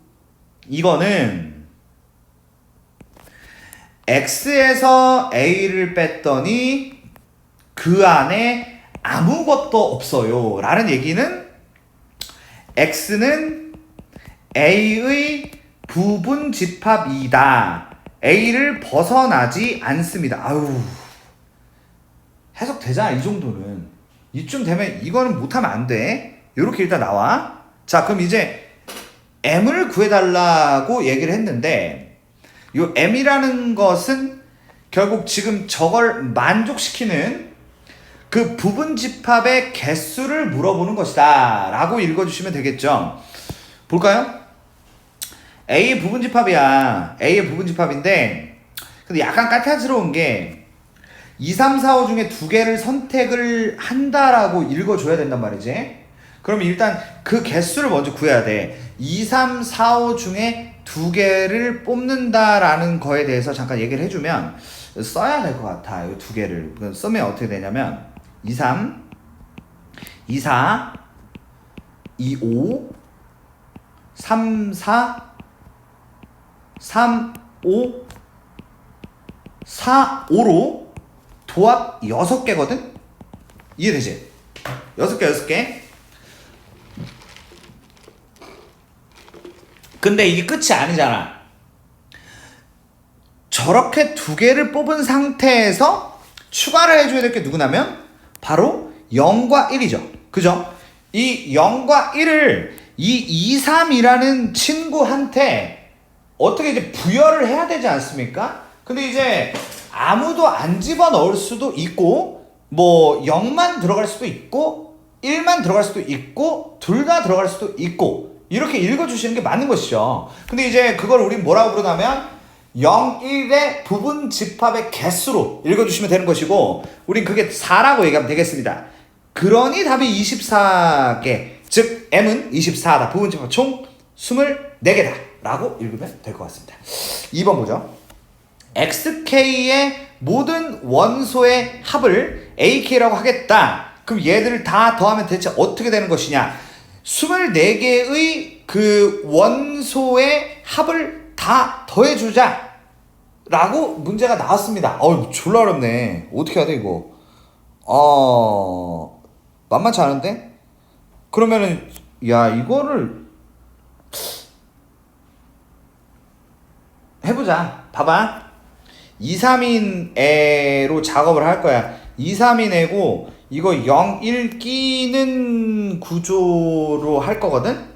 이거는 X에서 A를 뺐더니 그 안에 아무것도 없어요 라는 얘기는 X는 A의 부분 집합이다. A를 벗어나지 않습니다. 아유, 해석되잖아. 이 정도는. 이쯤 되면 이거는 못하면 안 돼. 이렇게 일단 나와. 자, 그럼 이제 M을 구해달라고 얘기를 했는데 이 M이라는 것은 결국 지금 저걸 만족시키는 그 부분 집합의 개수를 물어보는 것이다 라고 읽어주시면 되겠죠. 볼까요? A의 부분집합이야. A의 부분집합인데 근데 약간 까탈스러운 게 2, 3, 4, 5 중에 두 개를 선택을 한다라고 읽어줘야 된단 말이지. 그러면 일단 그 개수를 먼저 구해야 돼. 2, 3, 4, 5 중에 두 개를 뽑는다라는 거에 대해서 잠깐 얘기를 해주면 써야 될 것 같아. 이 두 개를. 쓰면 어떻게 되냐면 2, 3, 2, 4, 2, 5, 3, 4, 3, 5, 4, 5로 도합 6개거든? 이해되지? 6개. 근데 이게 끝이 아니잖아. 저렇게 두 개를 뽑은 상태에서 추가를 해줘야 될 게 누구냐면 바로 0과 1이죠. 그죠? 이 0과 1을 이 2, 3이라는 친구한테 어떻게 이제 부여를 해야 되지 않습니까? 근데 이제 아무도 안 집어넣을 수도 있고 뭐 0만 들어갈 수도 있고 1만 들어갈 수도 있고 둘 다 들어갈 수도 있고 이렇게 읽어주시는 게 맞는 것이죠. 근데 이제 그걸 우린 뭐라고 부르냐면 0, 1의 부분 집합의 개수로 읽어주시면 되는 것이고 우린 그게 4라고 얘기하면 되겠습니다. 그러니 답이 24개, 즉 M은 24다. 부분 집합 총 24개다 라고 읽으면 될 것 같습니다. 2번 보죠. XK의 모든 원소의 합을 AK라고 하겠다. 그럼 얘들을 다 더하면 대체 어떻게 되는 것이냐? 24개의 그 원소의 합을 다 더해주자 라고 문제가 나왔습니다. 졸라 어렵네. 어떻게 해야 돼 이거? 만만치 않은데? 그러면은 야 이거를 해보자. 봐봐. 2, 3인 애로 작업을 할 거야. 2, 3인 애고 이거 0, 1 끼는 구조로 할 거거든?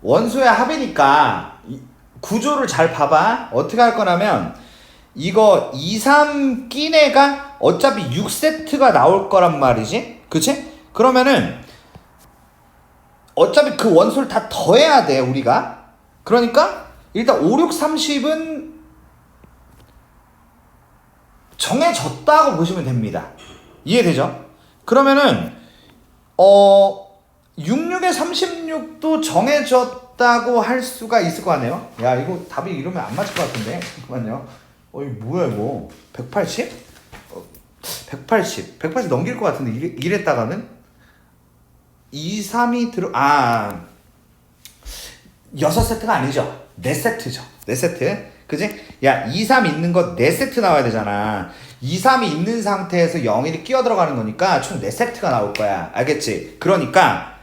원소의 합이니까 구조를 잘 봐봐. 어떻게 할 거냐면 이거 2, 3 낀 애가 어차피 6세트가 나올 거란 말이지? 그치? 그러면은 어차피 그 원소를 다 더해야 돼 우리가. 그러니까 일단 5, 6, 30은 정해졌다고 보시면 됩니다. 이해되죠? 그러면은 66에 36도 정해졌다고 할 수가 있을 것 같네요. 야 이거 답이 이러면 안 맞을 것 같은데. 잠깐만요. 이거 뭐야 이거 180? 180 넘길 것 같은데 이랬다가는 2, 3이 6세트가 아니죠. 4세트죠. 4세트. 그지? 야 2, 3 있는 거 4세트 나와야 되잖아. 2, 3이 있는 상태에서 0, 1이 끼어 들어가는 거니까 총 4세트가 나올 거야. 알겠지? 그러니까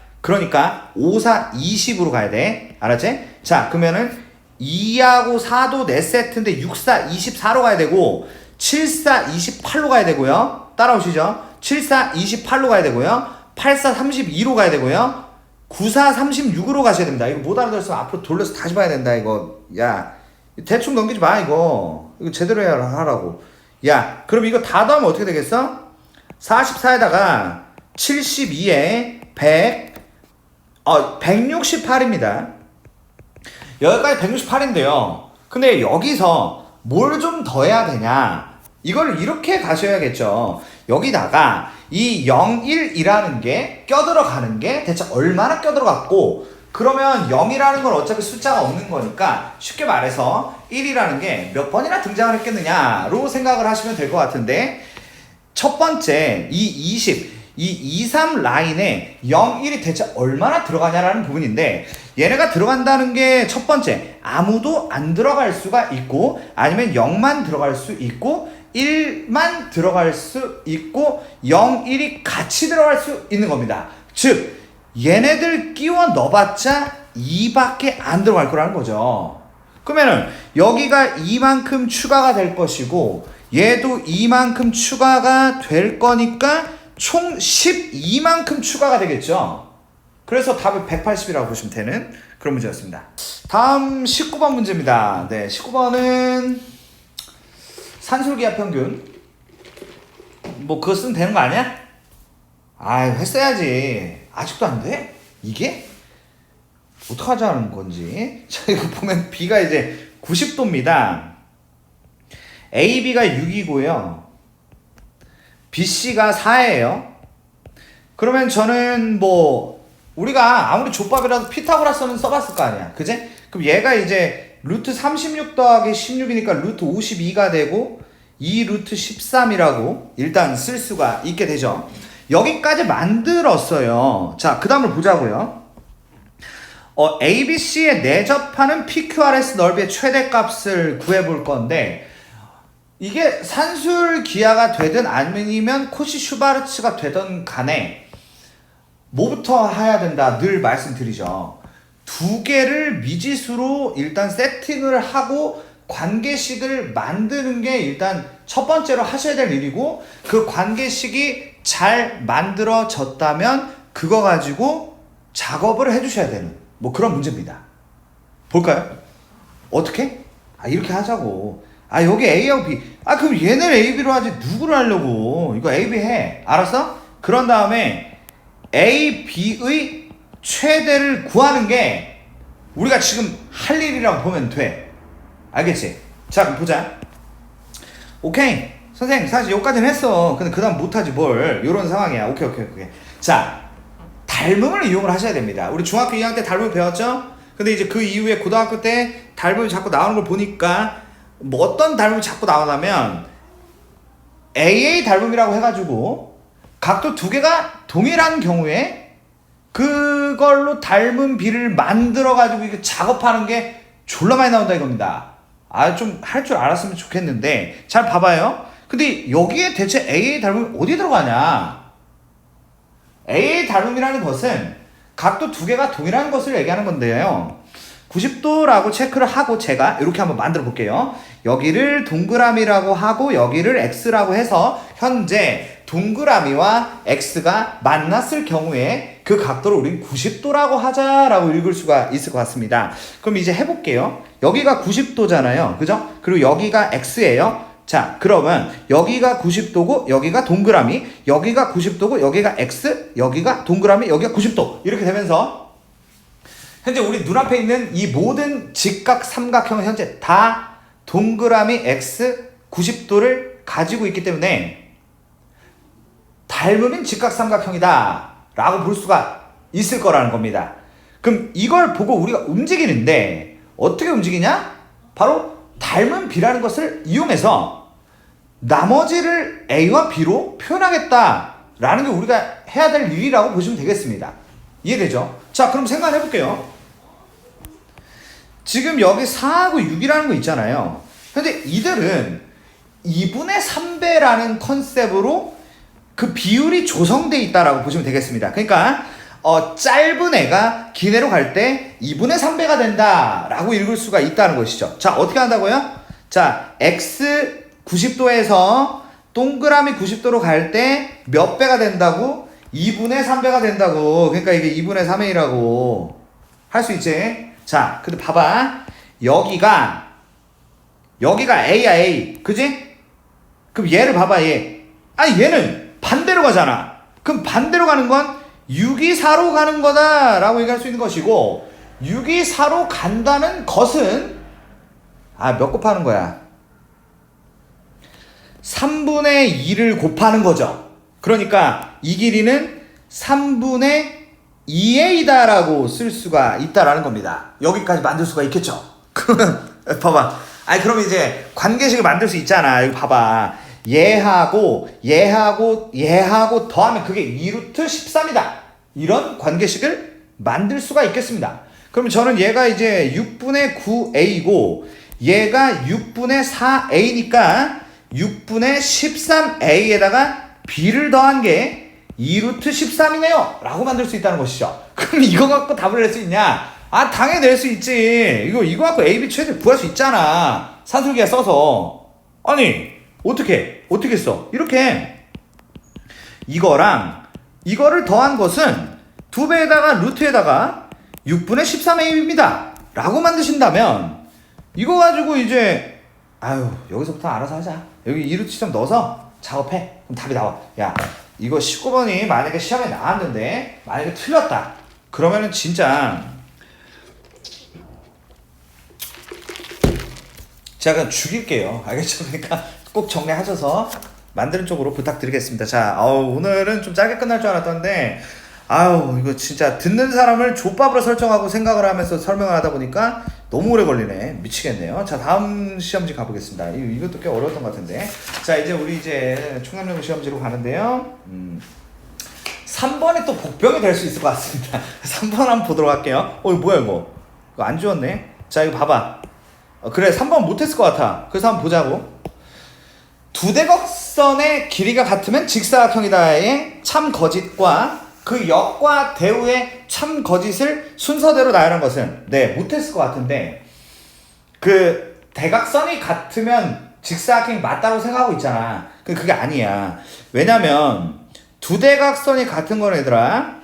5, 4, 20으로 가야 돼. 알았지? 자 그러면은 2하고 4도 4세트인데 6, 4, 24로 가야 되고 7, 4, 28로 가야 되고요. 따라오시죠. 7, 4, 28로 가야 되고요. 8, 4, 32로 가야 되고요. 9, 4, 36으로 가셔야 됩니다. 이거 못 알아들었으면 앞으로 돌려서 다시 봐야 된다 이거. 야 대충 넘기지 마 이거. 이거 제대로 해야 하라고. 야 그럼 이거 다 더하면 어떻게 되겠어? 44에다가 72에 100 168입니다. 여기까지 168인데요. 근데 여기서 뭘 좀 더해야 되냐? 이걸 이렇게 가셔야겠죠. 여기다가 이 0, 1이라는 게 껴들어가는 게 대체 얼마나 껴들어갔고 그러면 0이라는 건 어차피 숫자가 없는 거니까 쉽게 말해서 1이라는 게 몇 번이나 등장을 했겠느냐로 생각을 하시면 될 것 같은데 첫 번째 이 20 이 2, 3 라인에 0, 1이 대체 얼마나 들어가냐라는 부분인데 얘네가 들어간다는 게 첫 번째 아무도 안 들어갈 수가 있고 아니면 0만 들어갈 수 있고 1만 들어갈 수 있고 0, 1이 같이 들어갈 수 있는 겁니다. 즉 얘네들 끼워 넣어봤자 2밖에 안 들어갈 거라는 거죠. 그러면은 여기가 2만큼 추가가 될 것이고 얘도 2만큼 추가가 될 거니까 총 12만큼 추가가 되겠죠. 그래서 답을 180이라고 보시면 되는 그런 문제였습니다. 다음 19번 문제입니다. 네, 19번은 산술기압 평균 뭐 그거 쓰면 되는 거 아니야? 했어야지. 아직도 안 돼? 이게? 어떡하자는 건지. 자, 이거 보면 B가 이제 90도입니다. AB가 6이고요. BC가 4예요. 그러면 저는 뭐 우리가 아무리 족밥이라도 피타고라스는 써봤을 거 아니야. 그제? 그럼 얘가 이제 루트 36 더하기 16이니까 루트 52가 되고 2 루트 13이라고 일단 쓸 수가 있게 되죠. 여기까지 만들었어요. 자, 그 다음을 보자고요. ABC에 내접하는 PQRS 넓이의 최대값을 구해볼 건데 이게 산술 기하가 되든 아니면 코시 슈바르츠가 되든 간에 뭐부터 해야 된다 늘 말씀드리죠. 두 개를 미지수로 일단 세팅을 하고 관계식을 만드는 게 일단 첫 번째로 하셔야 될 일이고, 그 관계식이 잘 만들어졌다면 그거 가지고 작업을 해주셔야 되는 뭐 그런 문제입니다. 볼까요? 어떻게? 이렇게 하자고. 여기 A하고 B. 그럼 얘네를 A, B로 하지 누구를 하려고. 이거 A, B 해. 알았어? 그런 다음에 A, B의 최대를 구하는 게 우리가 지금 할 일이라고 보면 돼. 알겠지? 자, 그럼 보자. 오케이. 선생님, 사실 여기까지는 했어. 근데 그 다음 못하지 뭘. 요런 상황이야. 오케이. 자, 닮음을 이용을 하셔야 됩니다. 우리 중학교 2학년 때 닮음 배웠죠? 근데 이제 그 이후에 고등학교 때 닮음이 자꾸 나오는 걸 보니까 뭐 어떤 닮음이 자꾸 나오냐면 AA 닮음이라고 해가지고 각도 두 개가 동일한 경우에 그걸로 닮은 비를 만들어가지고 이게 작업하는 게 졸라 많이 나온다 이겁니다. 좀 할 줄 알았으면 좋겠는데 잘 봐봐요. 근데 여기에 대체 AA 닮음이 어디 들어가냐? AA 닮음이라는 것은 각도 두 개가 동일한 것을 얘기하는 건데요. 90도라고 체크를 하고 제가 이렇게 한번 만들어 볼게요. 여기를 동그라미라고 하고 여기를 X라고 해서 현재 동그라미와 X가 만났을 경우에 그 각도를 우린 90도라고 하자라고 읽을 수가 있을 것 같습니다. 그럼 이제 해볼게요. 여기가 90도잖아요. 그죠? 그리고 여기가 X예요. 자, 그러면 여기가 90도고 여기가 동그라미, 여기가 90도고 여기가 X, 여기가 동그라미, 여기가 90도 이렇게 되면서 현재 우리 눈앞에 있는 이 모든 직각 삼각형은 현재 다 동그라미 X 90도를 가지고 있기 때문에 닮음인 직각 삼각형이다 라고 볼 수가 있을 거라는 겁니다. 그럼 이걸 보고 우리가 움직이는데 어떻게 움직이냐? 바로 닮은 B라는 것을 이용해서 나머지를 A와 B로 표현하겠다라는 게 우리가 해야 될 일이라고 보시면 되겠습니다. 이해되죠? 자, 그럼 생각해 볼게요. 지금 여기 4하고 6이라는 거 있잖아요. 근데 이들은 2분의 3배라는 컨셉으로 그 비율이 조성되어 있다라고 보시면 되겠습니다. 그러니까 짧은 애가 긴 애로 갈 때 2분의 3배가 된다라고 읽을 수가 있다는 것이죠. 자, 어떻게 한다고요? 자, X 90도에서 동그라미 90도로 갈 때 몇 배가 된다고? 2분의 3배가 된다고. 그러니까 이게 2분의 3A라고 할 수 있지. 자, 근데 봐봐. 여기가 A야, A. 그지? 그럼 얘를 봐봐, 얘. 얘는 반대로 가잖아. 그럼 반대로 가는 건 6이 4로 가는 거다 라고 얘기할 수 있는 것이고, 6이 4로 간다는 것은 몇 곱하는 거야? 3분의 2를 곱하는 거죠. 그러니까 이 길이는 3분의 2A다 라고 쓸 수가 있다라는 겁니다. 여기까지 만들 수가 있겠죠. 그러면 봐봐. 그럼 이제 관계식을 만들 수 있잖아. 여기 봐봐. 얘하고 더하면 그게 2루트 13이다. 이런 관계식을 만들 수가 있겠습니다. 그러면 저는 얘가 이제 6분의 9A고 얘가 6분의 4A니까 6분의 13A에다가 B를 더한 게 2루트 13이네요 라고 만들 수 있다는 것이죠. 그럼 이거 갖고 답을 낼 수 있냐? 당연히 낼 수 있지. 이거 갖고 A, B 최대 구할 수 있잖아. 산술기하 써서. 어떻게 써? 이렇게 이거랑 이거를 더한 것은 2배에다가 루트에다가 6분의 13A입니다 라고 만드신다면 이거 가지고 이제 여기서부터 알아서 하자. 여기 2루트 13 넣어서 작업해. 그럼 답이 나와. 야, 이거 19번이 만약에 시험에 나왔는데 만약에 틀렸다. 그러면은 진짜 제가 그냥 죽일게요. 알겠죠? 그러니까 꼭 정리하셔서 만드는 쪽으로 부탁드리겠습니다. 자, 오늘은 좀 짧게 끝날 줄 알았던데 이거 진짜 듣는 사람을 족밥으로 설정하고 생각을 하면서 설명을 하다 보니까 너무 오래 걸리네. 미치겠네요. 자, 다음 시험지 가보겠습니다. 이것도 꽤 어려웠던 것 같은데. 자, 이제 우리 이제 총량용 시험지로 가는데요. 3번이 또 복병이 될 수 있을 것 같습니다. 3번 한번 보도록 할게요. 이거 뭐야 이거 안 지웠네. 자, 이거 봐봐. 그래, 3번 못했을 것 같아. 그래서 한번 보자고. 두 대각선의 길이가 같으면 직사각형이다의 참 거짓과 그 역과 대우의 참 거짓을 순서대로 나열한 것은 못했을 것 같은데 그 대각선이 같으면 직사각형이 맞다고 생각하고 있잖아. 그게 아니야. 왜냐면 두 대각선이 같은 건 얘들아,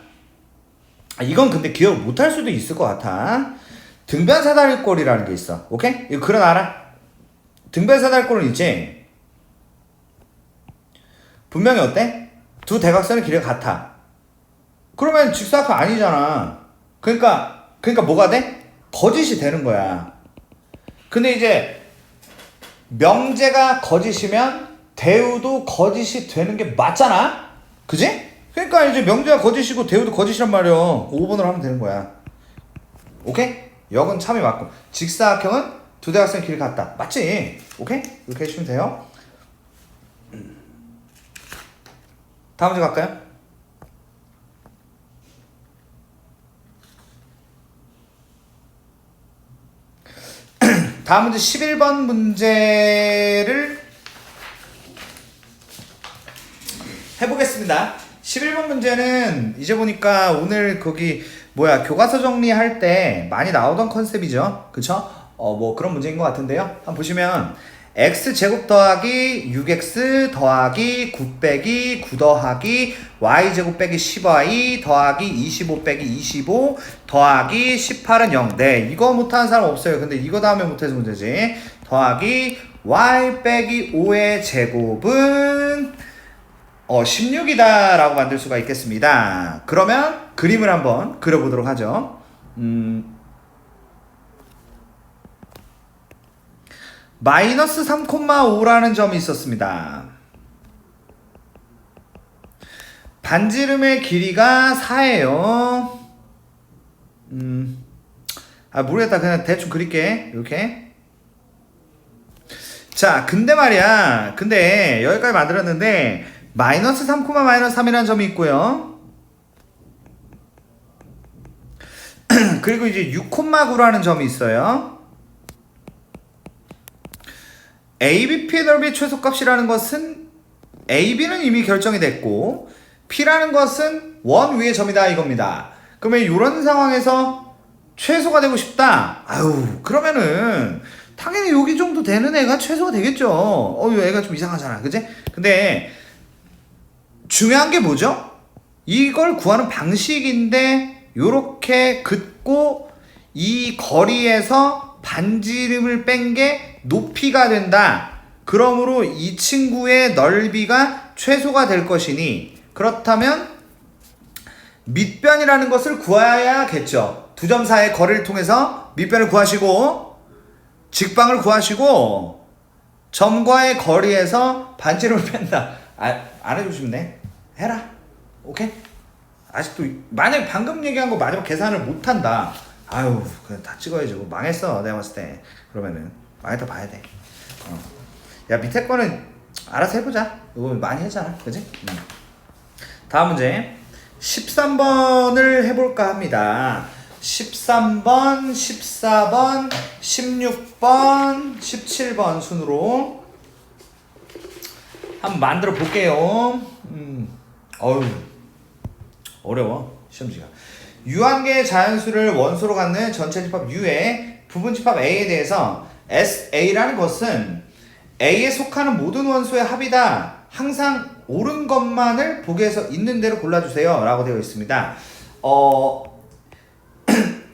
이건 근데 기억을 못할 수도 있을 것 같아. 등변사다리꼴이라는 게 있어. 오케이? 이거 그런 알아? 등변사다리꼴은 있지? 분명히 어때? 두 대각선의 길이가 같아. 그러면 직사각형 아니잖아. 그러니까 뭐가 돼? 거짓이 되는 거야. 근데 이제 명제가 거짓이면 대우도 거짓이 되는 게 맞잖아? 그지? 그러니까 이제 명제가 거짓이고 대우도 거짓이란 말이야. 5번으로 하면 되는 거야. 오케이? 역은 참이 맞고 직사각형은 두 대각선 길이 같다. 맞지? 오케이? 이렇게 해주시면 돼요. 다음 문제 갈까요? 다음 문제 11번 문제를 해보겠습니다. 11번 문제는 이제 보니까 오늘 거기 교과서 정리할 때 많이 나오던 컨셉이죠. 그쵸? 뭐 그런 문제인 것 같은데요. 한번 보시면 x제곱 더하기 6x 더하기 9 빼기 9 더하기 y제곱 빼기 10y 더하기 25 빼기 25 더하기 18은 0. 네, 이거 못하는 사람 없어요. 근데 이거 다음에 못해서 문제지. 더하기 y 빼기 5의 제곱은 16이다 라고 만들 수가 있겠습니다. 그러면 그림을 한번 그려보도록 하죠. 마이너스 3,5라는 점이 있었습니다. 반지름의 길이가 4예요. 모르겠다. 그냥 대충 그릴게. 이렇게. 자, 근데 말이야. 근데 여기까지 만들었는데 마이너스 3, 마이너스 3이라는 점이 있고요. 그리고 이제 6,9라는 점이 있어요. ABP의 넓이의 최소값이라는 것은 AB는 이미 결정이 됐고 P라는 것은 원 위의 점이다 이겁니다. 그러면 이런 상황에서 최소가 되고 싶다. 그러면은 당연히 여기 정도 되는 애가 최소가 되겠죠. 이 애가 좀 이상하잖아. 그치? 근데 중요한 게 뭐죠? 이걸 구하는 방식인데 요렇게 긋고 이 거리에서 반지름을 뺀 게 높이가 된다. 그러므로 이 친구의 넓이가 최소가 될 것이니 그렇다면 밑변이라는 것을 구해야겠죠. 두 점 사이의 거리를 통해서 밑변을 구하시고 직방을 구하시고 점과의 거리에서 반지름을 뺀다. 안 해주시면 돼. 해라. 오케이? 아직도 만약에 방금 얘기한 거 마지막 계산을 못한다. 그냥 다 찍어야죠. 망했어 내가 봤을 때. 그러면은 망했다 봐야 돼. 야, 밑에 거는 알아서 해보자. 이거 많이 했잖아. 그지? 다음 문제 13번을 해볼까 합니다. 13번, 14번, 16번, 17번 순으로 한번 만들어 볼게요. 어려워 시험지가. 유한계의 자연수를 원소로 갖는 전체 집합 U의 부분 집합 A에 대해서 SA라는 것은 A에 속하는 모든 원소의 합이다. 항상 옳은 것만을 보기에서 있는 대로 골라주세요 라고 되어 있습니다.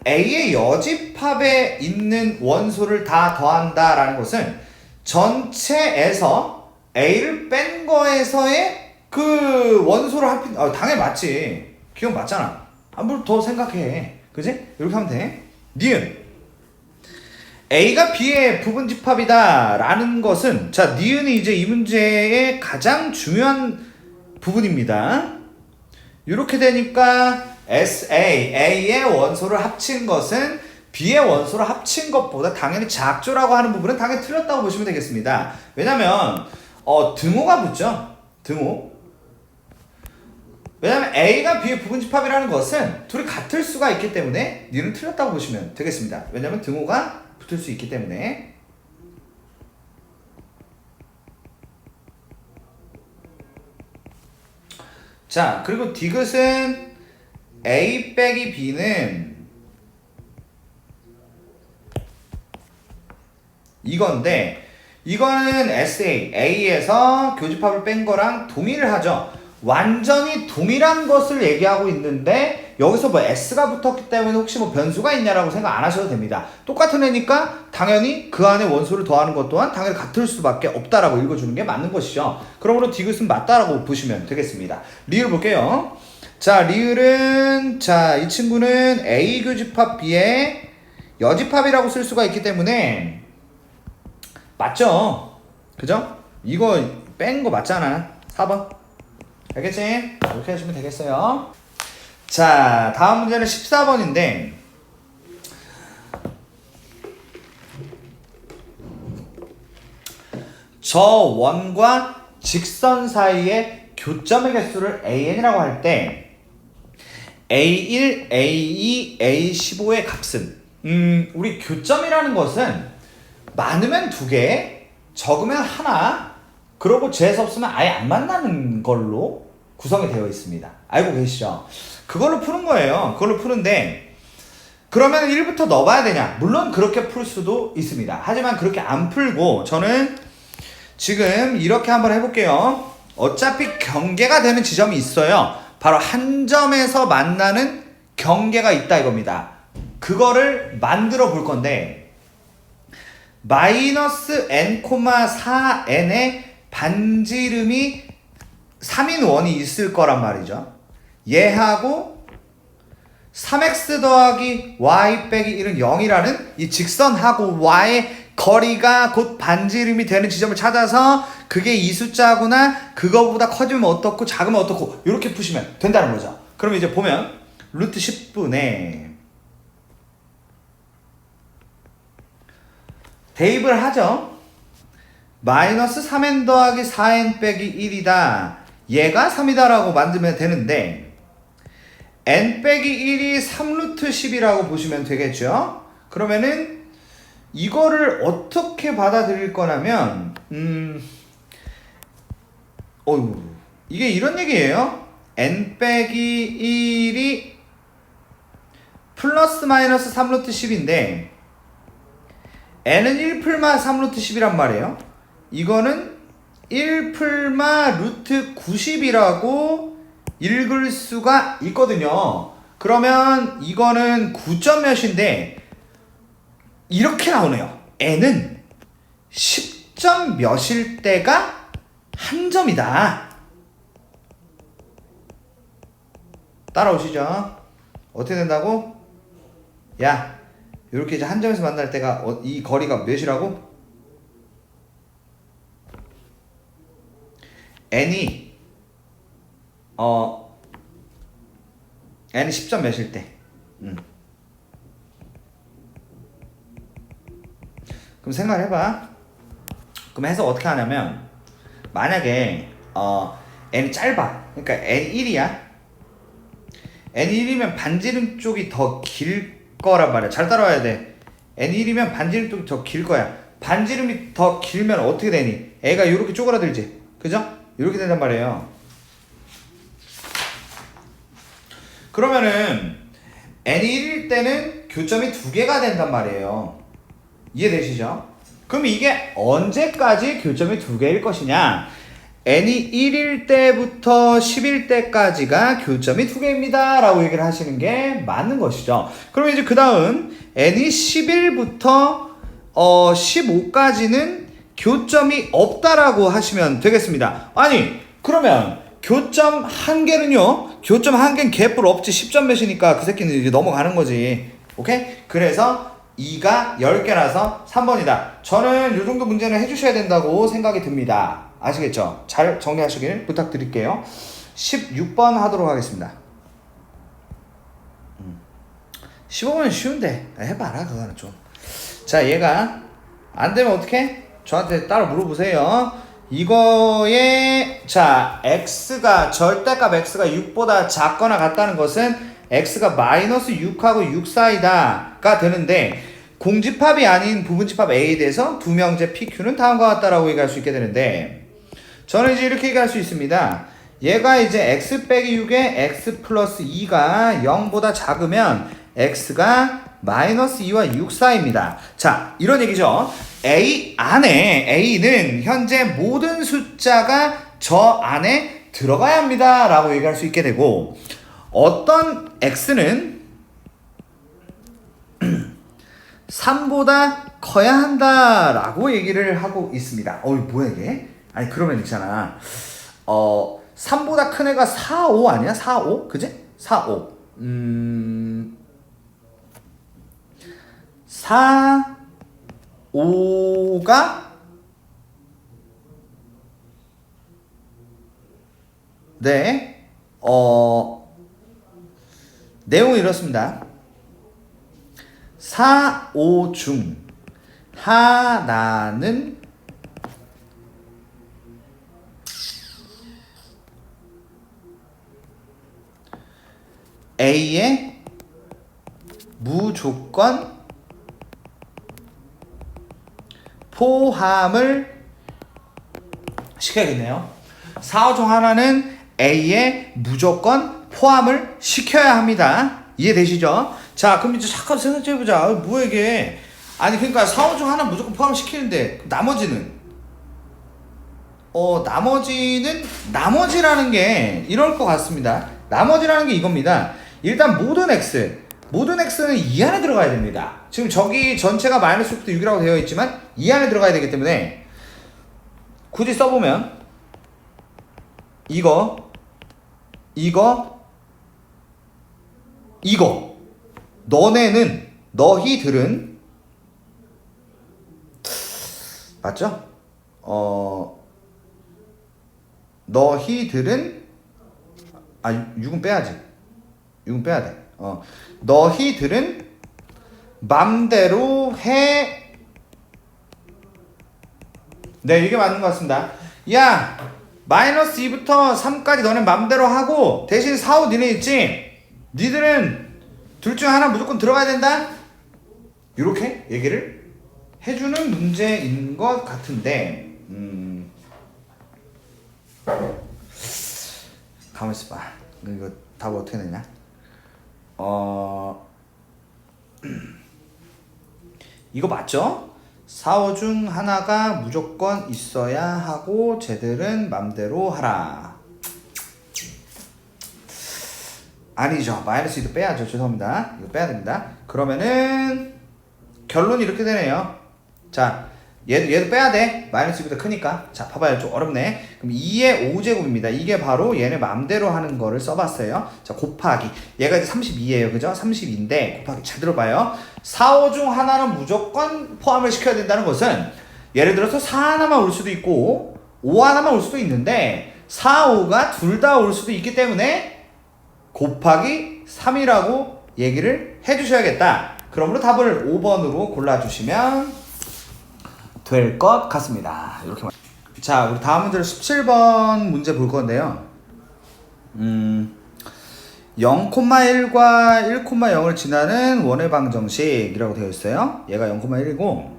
A의 여집합에 있는 원소를 다 더한다 라는 것은 전체에서 A를 뺀 거에서의 그 원소를 합친, 당연히 맞지. 기억 맞잖아. 한 번 더 생각해. 그지? 이렇게 하면 돼. 니은 A가 B의 부분 집합이다 라는 것은, 자, 니은이 이제 이 문제의 가장 중요한 부분입니다. 이렇게 되니까 A의 원소를 합친 것은 B의 원소를 합친 것보다 당연히 작죠라고 하는 부분은 당연히 틀렸다고 보시면 되겠습니다. 왜냐면 등호가 붙죠. 등호. 왜냐면 A가 B의 부분 집합이라는 것은 둘이 같을 수가 있기 때문에 니는 틀렸다고 보시면 되겠습니다. 왜냐면 등호가 붙을 수 있기 때문에. 자, 그리고 디귿은 A 빼기 B는 이건데 이거는 A에서 교집합을 뺀 거랑 동일을 하죠. 완전히 동일한 것을 얘기하고 있는데 여기서 뭐 S가 붙었기 때문에 혹시 뭐 변수가 있냐라고 생각 안 하셔도 됩니다. 똑같은 애니까 당연히 그 안에 원소를 더하는 것 또한 당연히 같을 수밖에 없다라고 읽어주는 게 맞는 것이죠. 그러므로 디귿은 맞다라고 보시면 되겠습니다. 리을 볼게요. 자, 리을은 자, 이 친구는 A 교집합 B의 여집합이라고 쓸 수가 있기 때문에 맞죠? 그죠? 이거 뺀 거 맞잖아. 4번. 알겠지? 이렇게 하시면 되겠어요. 자, 다음 문제는 14번인데 저 원과 직선 사이의 교점의 개수를 AN이라고 할 때 A1, A2, A15의 값은 우리 교점이라는 것은 많으면 2개, 적으면 하나, 그러고 재수 없으면 아예 안 만나는 걸로 구성이 되어 있습니다. 알고 계시죠? 그걸로 푸는 거예요. 그걸로 푸는데 그러면 1부터 넣어봐야 되냐? 물론 그렇게 풀 수도 있습니다. 하지만 그렇게 안 풀고 저는 지금 이렇게 한번 해볼게요. 어차피 경계가 되는 지점이 있어요. 바로 한 점에서 만나는 경계가 있다 이겁니다. 그거를 만들어 볼 건데 마이너스 n,4n의 반지름이 3인 원이 있을 거란 말이죠. 얘하고 3x 더하기 y 빼기 1은 0이라는 이 직선하고 y의 거리가 곧 반지름이 되는 지점을 찾아서 그게 이 숫자구나, 그거보다 커지면 어떻고 작으면 어떻고 이렇게 푸시면 된다는 거죠. 그럼 이제 보면 루트 10분의 대입을 하죠. 마이너스 3n 더하기 4n 빼기 1이다. 얘가 3이다 라고 만들면 되는데 n 빼기 1이 3루트 10이라고 보시면 되겠죠. 그러면은 이거를 어떻게 받아들일 거냐면 이게 이런 얘기예요. n 빼기 1이 플러스 마이너스 3루트 10인데 n은 1풀마 3루트 10이란 말이에요. 이거는 1풀마 루트 90이라고 읽을 수가 있거든요. 그러면 이거는 9점 몇인데 이렇게 나오네요. n은 10점 몇일 때가 한 점이다. 따라오시죠. 어떻게 된다고? 야, 이렇게 이제 한 점에서 만날 때가 이 거리가 몇이라고? n이 n이 10점 몇일 때 그럼 생각해봐. 그럼 해석 어떻게 하냐면 만약에 n이 짧아, 그러니까 n1이야. n1이면 반지름 쪽이 더 길 거란 말이야. 잘 따라와야 돼. n1이면 반지름 쪽이 더 길 거야. 반지름이 더 길면 어떻게 되니? 애가 이렇게 쪼그라들지, 그죠? 이렇게 된단 말이에요. 그러면은 n1일 때는 교점이 2개가 된단 말이에요. 이해되시죠? 그럼 이게 언제까지 교점이 2개일 것이냐? n이 1일 때부터 10일 때까지가 교점이 2개입니다 라고 얘기를 하시는 게 맞는 것이죠. 그럼 이제 그 다음 n이 10일부터 15까지는 교점이 없다라고 하시면 되겠습니다. 아니 그러면 교점 한 개는요, 교점 한 개는 개뿔 없지. 10점 몇이니까 그 새끼는 이제 넘어가는 거지. 오케이? 그래서 2가 10개라서 3번이다. 저는 이 정도 문제는 해주셔야 된다고 생각이 듭니다. 아시겠죠? 잘 정리하시길 부탁드릴게요. 16번 하도록 하겠습니다. 15번은 쉬운데 해봐라 그거는 좀. 자, 얘가 안 되면 어떻게? 저한테 따로 물어보세요. 이거에 자 x가 절대값 x가 6보다 작거나 같다는 것은 x가 마이너스 6하고 6 사이다가 되는데 공집합이 아닌 부분집합 A에 대해서 두 명제 PQ는 다음과 같다라고 얘기할 수 있게 되는데 저는 이제 이렇게 얘기할 수 있습니다. 얘가 이제 x 빼기 6에 x 플러스 2가 0보다 작으면 x가 마이너스 2와 6 사이입니다. 자, 이런 얘기죠. A 안에 A는 현재 모든 숫자가 저 안에 들어가야 합니다 라고 얘기할 수 있게 되고, 어떤 X는 3보다 커야 한다 라고 얘기를 하고 있습니다. 뭐야 이게? 아니 그러면 있잖아, 3보다 큰 애가 4, 5 아니야? 4, 5? 그지? 4, 5 4, 5가 네, 내용은 이렇습니다. 4, 5 중 하나는 A의 무조건 포함을 시켜야겠네요. 4, 5 중 하나는 A의 무조건 포함을 시켜야 합니다. 이해되시죠? 자, 그럼 이제 잠깐 생각해보자. 뭐야 이게? 아니 그러니까 4, 5 중 하나 무조건 포함을 시키는데 나머지는? 나머지라는 게 이럴 것 같습니다. 나머지라는 게 이겁니다. 일단 모든 x는 2 안에 들어가야 됩니다. 지금 저기 전체가 마이너스 6부터 6이라고 되어 있지만 2 안에 들어가야 되기 때문에 굳이 써보면 이거 너희들은 맞죠? 너희들은 6은 빼야지. 6은 빼야 돼. 너희들은 맘대로 해. 네, 이게 맞는 것 같습니다. 야, 마이너스 2부터 3까지 너네 맘대로 하고 대신 4, 5 니네 있지? 니들은 둘 중 하나 무조건 들어가야 된다? 이렇게 얘기를 해주는 문제인 것 같은데, 가만 있어봐. 이거 답을 어떻게 내냐? 이거 맞죠? 4, 5 중 하나가 무조건 있어야 하고 쟤들은 맘대로 하라. 아니죠. 마이너스 2도 빼야죠. 죄송합니다. 이거 빼야 됩니다. 그러면은 결론이 이렇게 되네요. 자, 얘도 빼야 돼. 마이너스 2보다 크니까. 자, 봐봐요. 좀 어렵네. 그럼 2의 5제곱입니다. 이게 바로 얘네 맘대로 하는 거를 써봤어요. 자, 곱하기. 얘가 이제 32예요. 그죠? 32인데 곱하기. 잘 들어봐요. 4, 5 중 하나는 무조건 포함을 시켜야 된다는 것은 예를 들어서 4 하나만 올 수도 있고 5 하나만 올 수도 있는데 4, 5가 둘 다 올 수도 있기 때문에 곱하기 3이라고 얘기를 해주셔야겠다. 그러므로 답을 5번으로 골라주시면 될 것 같습니다. 이렇게. 자, 우리 다음 문제로 17번 문제 볼 건데요. 0,1과 1,0을 지나는 원의 방정식이라고 되어 있어요. 얘가 0,1이고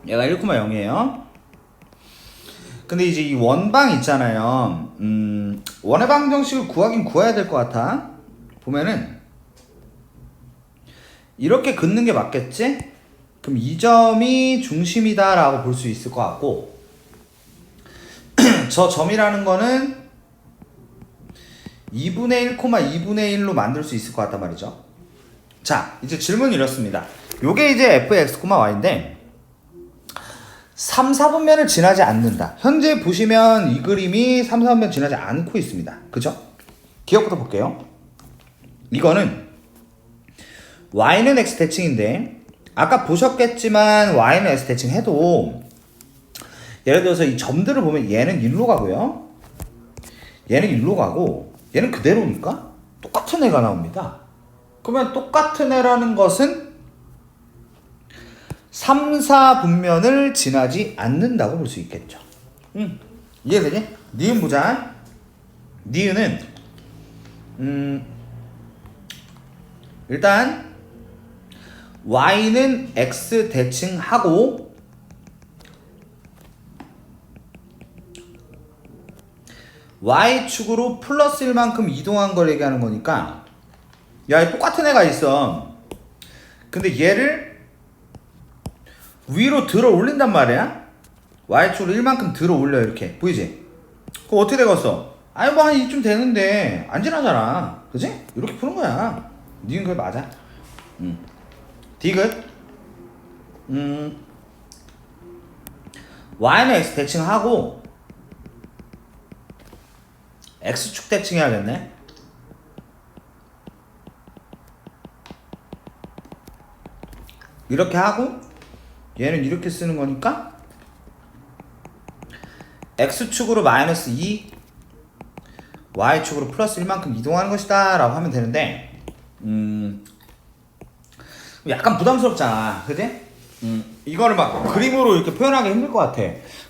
얘가 1,0이에요. 근데 이제 이 원방 있잖아요. 원의 방정식을 구하긴 구해야 될 것 같아. 보면은 이렇게 긋는 게 맞겠지? 그럼 이 점이 중심이다 라고 볼 수 있을 것 같고 저 점이라는 거는 2분의 1, 2분의 1로 만들 수 있을 것 같단 말이죠. 자, 이제 질문이 이렇습니다. 요게 이제 fx, y인데 3, 4분면을 지나지 않는다. 현재 보시면 이 그림이 3, 4분면 지나지 않고 있습니다. 그죠? 기억부터 볼게요. 이거는 y는 x 대칭인데 아까 보셨겠지만 y는 x 대칭 해도 예를 들어서 이 점들을 보면 얘는 1로 가고요. 얘는 1로 가고 얘는 그대로니까 똑같은 애가 나옵니다. 그러면 똑같은 애라는 것은 3, 4분면을 지나지 않는다고 볼 수 있겠죠. 이해되지? 니은 보자. 니은은 일단 y는 x 대칭하고 y축으로 플러스 1만큼 이동한 걸 얘기하는 거니까 야, 똑같은 애가 있어. 근데 얘를 위로 들어 올린단 말이야. y축으로 1만큼 들어 올려. 이렇게 보이지? 그럼 어떻게 되겠어? 아니 뭐 한 이쯤 되는데 안 지나잖아. 그지? 이렇게 푸는 거야. 니은 그게 맞아. 디귿. y는 x 대칭하고 x축 대칭해야겠네. 이렇게 하고 얘는 이렇게 쓰는 거니까 x축으로 마이너스 2 y축으로 플러스 1만큼 이동하는 것이다 라고 하면 되는데 약간 부담스럽잖아. 그지? 이거를 막 그림으로 이렇게 표현하기 힘들 것 같아.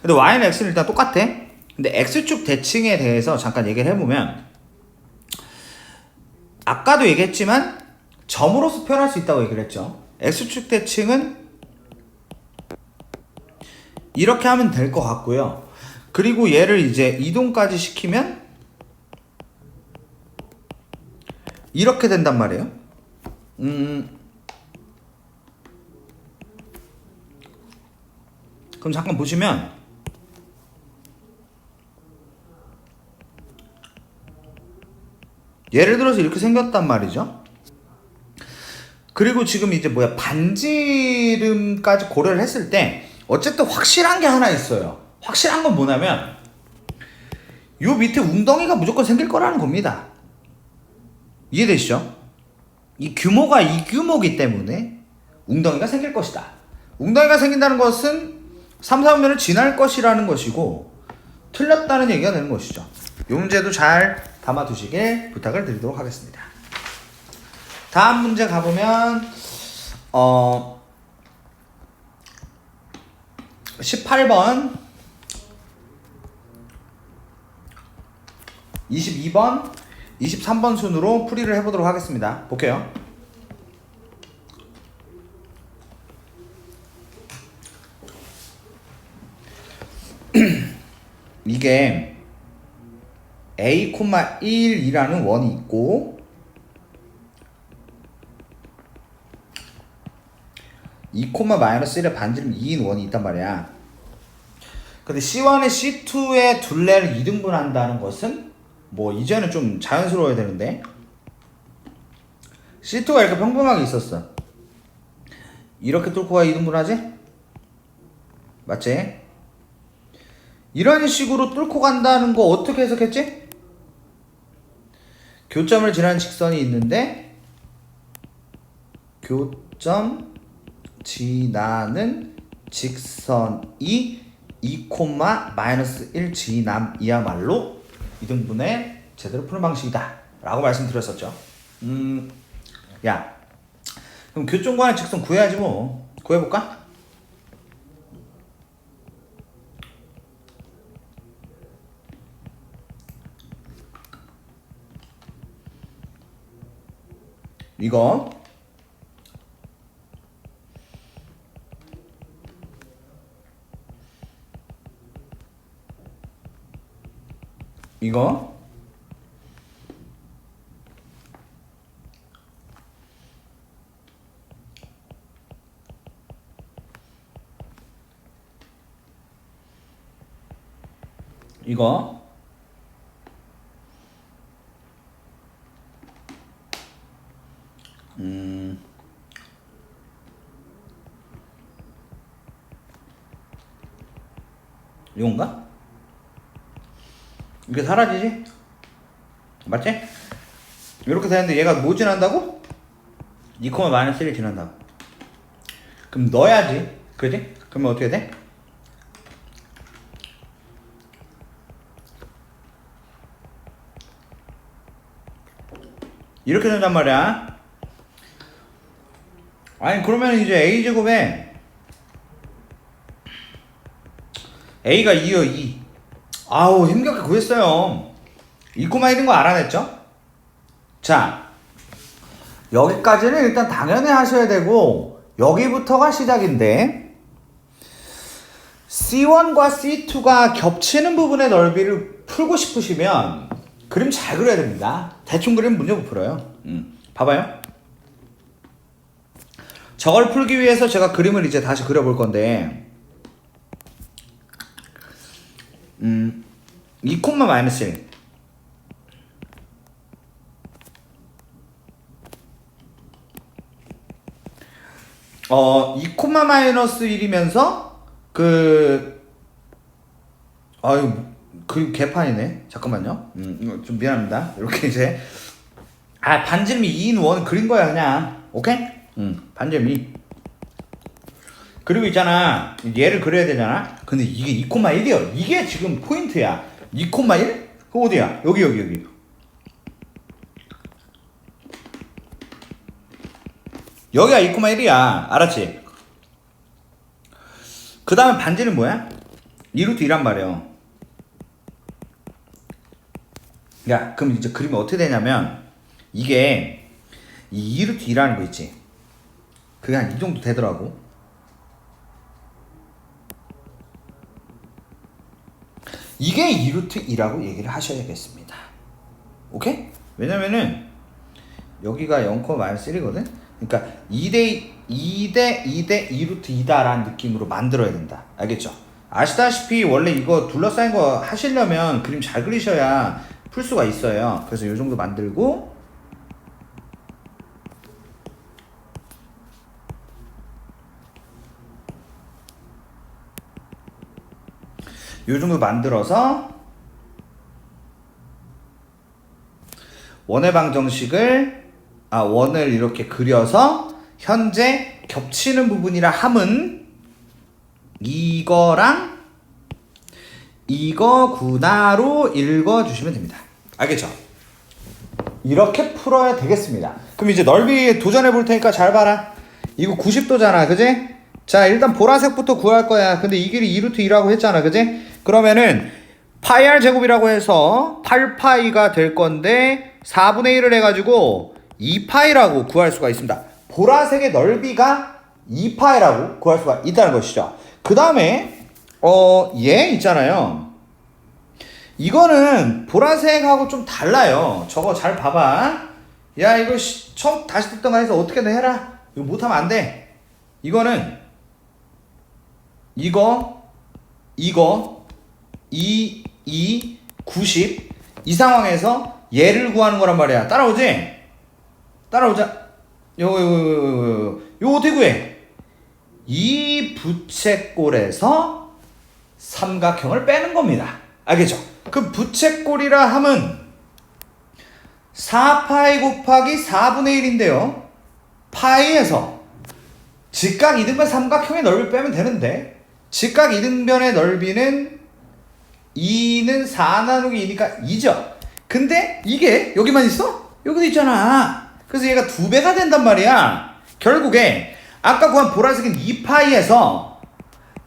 근데 y는 x는 일단 똑같아. 근데 x축 대칭에 대해서 잠깐 얘기를 해보면 아까도 얘기했지만 점으로서 표현할 수 있다고 얘기를 했죠. x축 대칭은 이렇게 하면 될 것 같고요. 그리고 얘를 이제 이동까지 시키면 이렇게 된단 말이에요. 그럼 잠깐 보시면 예를 들어서 이렇게 생겼단 말이죠. 그리고 지금 이제 뭐야 반지름까지 고려를 했을 때 어쨌든 확실한 게 하나 있어요. 확실한 건 뭐냐면 요 밑에 웅덩이가 무조건 생길 거라는 겁니다. 이해되시죠? 이 규모가 이 규모이기 때문에 웅덩이가 생길 것이다. 웅덩이가 생긴다는 것은 3, 4분면을 지날 것이라는 것이고 틀렸다는 얘기가 되는 것이죠. 이 문제도 잘 담아두시길 부탁을 드리도록 하겠습니다. 다음 문제 가보면 18번 22번 23번 순으로 풀이를 해보도록 하겠습니다. 볼게요. 이게 a,1이라는 원이 있고 2,-1의 반지름 2인 원이 있단 말이야. 근데 C1에 C2의 둘레를 2등분한다는 것은 뭐 이제는 좀 자연스러워야 되는데 C2가 이렇게 평범하게 있었어. 이렇게 뚫고 가 2등분하지? 맞지? 이런 식으로 뚫고 간다는 거 어떻게 해석했지? 교점을 지나는 직선이 있는데 교점 지나는 직선이 2,-1 지남이야말로 2등분의 제대로 푸는 방식이다 라고 말씀드렸었죠. 야 그럼 교점과의 직선 구해야지 뭐. 구해볼까? 이거 이거 이거 이건가? 이게 사라지지? 맞지? 이렇게 되는데 얘가 뭐 지난다고? 2,-1을 지난다고. 그럼 넣어야지. 그지? 그러면 어떻게 돼? 이렇게 된단 말이야. 아니 그러면 이제 a제곱에 a가 2요 2. 아우 힘겹게 구했어요. 2,1인 거 알아냈죠? 자 여기까지는 일단 당연히 하셔야 되고 여기부터가 시작인데 C1과 C2가 겹치는 부분의 넓이를 풀고 싶으시면 그림 잘 그려야 됩니다. 대충 그리면 문제 못 풀어요. 봐봐요. 저걸 풀기 위해서 제가 그림을 이제 다시 그려볼 건데 2 콤마 마이너스 1 2 콤마 마이너스 1이면서 아유 그림 개판이네. 잠깐만요. 좀 미안합니다. 이렇게 이제 반지름이 2인 원 그린 거야 그냥. 오케이? 반지름 2. 그리고 있잖아 얘를 그려야 되잖아. 근데 이게 2,1이야. 이게 지금 포인트야. 2,1? 그 어디야? 여기. 여기가 2,1이야. 알았지? 그 다음에 반지는 뭐야? 2루트 2란 말이야. 야, 그럼 이제 그림이 어떻게 되냐면 이게 이 2루트 2라는 거 있지? 그게 한 이 정도 되더라고. 이게 2루트 2라고 얘기를 하셔야겠습니다. 오케이? 왜냐면은 여기가 0,-1이거든? 그러니까 2대 2루트 2다라는 느낌으로 만들어야 된다. 알겠죠? 아시다시피 원래 이거 둘러싸인 거 하시려면 그림 잘 그리셔야 풀 수가 있어요. 그래서 이 정도 만들고 이 정도 만들어서 원의 방정식을 원을 이렇게 그려서 현재 겹치는 부분이라 함은 이거랑 이거구나로 읽어주시면 됩니다. 알겠죠? 이렇게 풀어야 되겠습니다. 그럼 이제 넓이 도전해 볼 테니까 잘 봐라. 이거 90도잖아, 그지? 자, 일단 보라색부터 구할 거야. 근데 이 길이 2루트 2라고 했잖아, 그지? 그러면은 파이 r 제곱이라고 해서 8파이가 될 건데 4분의 1을 해가지고 2파이라고 구할 수가 있습니다. 보라색의 넓이가 2파이라고 구할 수가 있다는 것이죠. 그 다음에 얘 있잖아요. 이거는 보라색하고 좀 달라요. 저거 잘 봐봐. 야, 이거 처음 다시 듣던가 해서 어떻게든 해라. 이거 못하면 안 돼. 이거는 이거 90 이 상황에서 얘를 구하는 거란 말이야. 따라오지? 따라오자. 요거 어떻게 구해? 이 부채꼴에서 삼각형을 빼는 겁니다. 알겠죠? 그 부채꼴이라 함은 4파이 곱하기 4분의 1인데요. 파이에서 직각 이등변 삼각형의 넓이를 빼면 되는데 직각 이등변의 넓이는 2는 4 나누기 2니까 2죠. 근데 이게 여기만 있어? 여기도 있잖아. 그래서 얘가 2배가 된단 말이야. 결국에 아까 구한 보라색은 2파이에서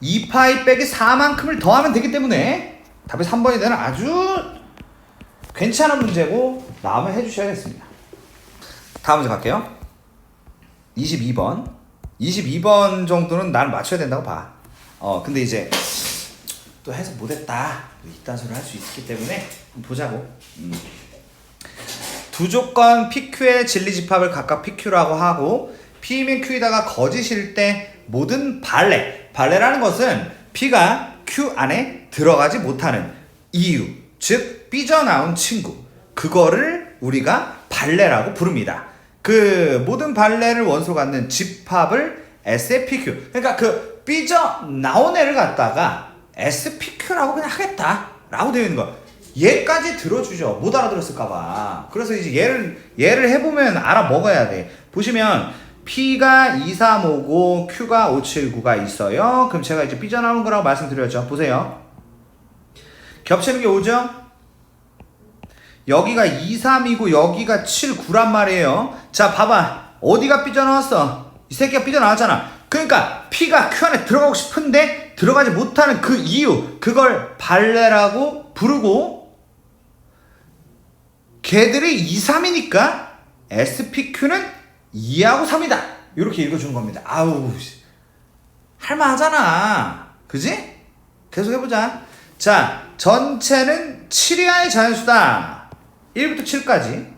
2파이 빼기 4만큼을 더하면 되기 때문에 답이 3번이 되는 아주 괜찮은 문제고 나오면 해주셔야겠습니다. 다음 문제 갈게요. 22번 정도는 난 맞춰야 된다고 봐. 근데 이제 또 해서 못했다 이딴 소리 할 수 있기 때문에 한번 보자고. 두 조건 PQ의 진리집합을 각각 PQ라고 하고 P이면 Q에다가 거짓일 때 모든 발레라는 것은 P가 Q 안에 들어가지 못하는 이유, 즉 삐져나온 친구, 그거를 우리가 발레라고 부릅니다. 그 모든 발레를 원소로 갖는 집합을 SPQ, 그러니까 그 삐져나온 애를 갖다가 SPQ라고 그냥 하겠다 라고 되어 있는 거야. 얘까지 들어주죠. 못 알아들었을까봐. 그래서 이제 얘를 해보면 알아먹어야 돼. 보시면 P가 2359, Q가 579가 있어요. 그럼 제가 이제 삐져나오는 거라고 말씀드렸죠. 보세요. 겹치는 게 5죠? 여기가 23이고 여기가 79란 말이에요. 자, 봐봐. 어디가 삐져나왔어? 이 새끼가 삐져나왔잖아. 그러니까 P가 Q 안에 들어가고 싶은데 들어가지 못하는 그 이유, 그걸 발레라고 부르고 걔들이 2, 3이니까 SPQ는 2하고 3이다. 이렇게 읽어주는 겁니다. 아우, 할만하잖아. 그지? 계속 해보자. 자, 전체는 7이하의 자연수다. 1부터 7까지.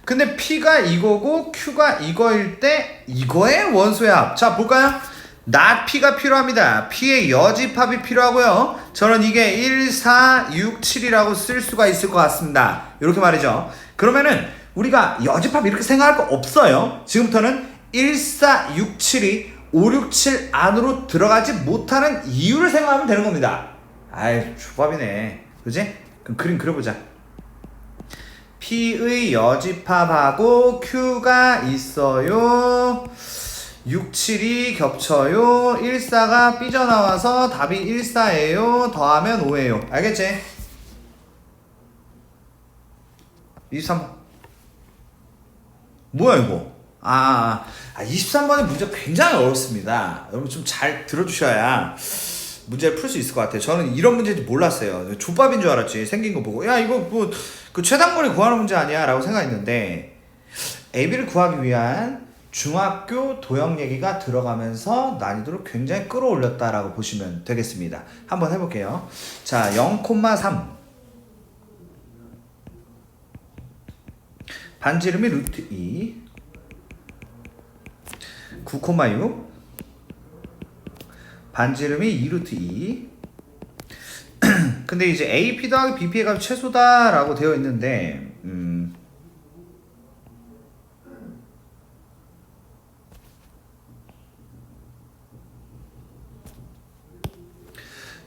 근데 P가 이거고 Q가 이거일 때 이거의 원소의 합. 자, 볼까요? not P가 필요합니다. P의 여집합이 필요하고요. 저는 이게 1, 4, 6, 7이라고 쓸 수가 있을 것 같습니다. 이렇게 말이죠. 그러면은 우리가 여집합 이렇게 생각할 거 없어요. 지금부터는 1, 4, 6, 7이 5, 6, 7 안으로 들어가지 못하는 이유를 생각하면 되는 겁니다. 아이, 조밥이네. 그지? 그럼 그림 그려보자. P의 여집합하고 Q가 있어요. 6, 7이 겹쳐요. 1, 4가 삐져나와서 답이 1, 4예요. 더하면 5예요. 알겠지? 23번. 뭐야 이거? 23번의 문제 굉장히 어렵습니다. 여러분 좀 잘 들어주셔야 문제를 풀 수 있을 것 같아요. 저는 이런 문제인지 몰랐어요. 족밥인 줄 알았지. 생긴 거 보고. 야, 이거 뭐 그 최단거리 구하는 문제 아니야? 라고 생각했는데 AB를 구하기 위한 중학교 도형 얘기가 들어가면서 난이도를 굉장히 끌어올렸다라고 보시면 되겠습니다. 한번 해볼게요. 자, 0,3 반지름이 루트 2 9,6 반지름이 2루트 2 근데 이제 AP 더하기 BP의 값이 최소다 라고 되어 있는데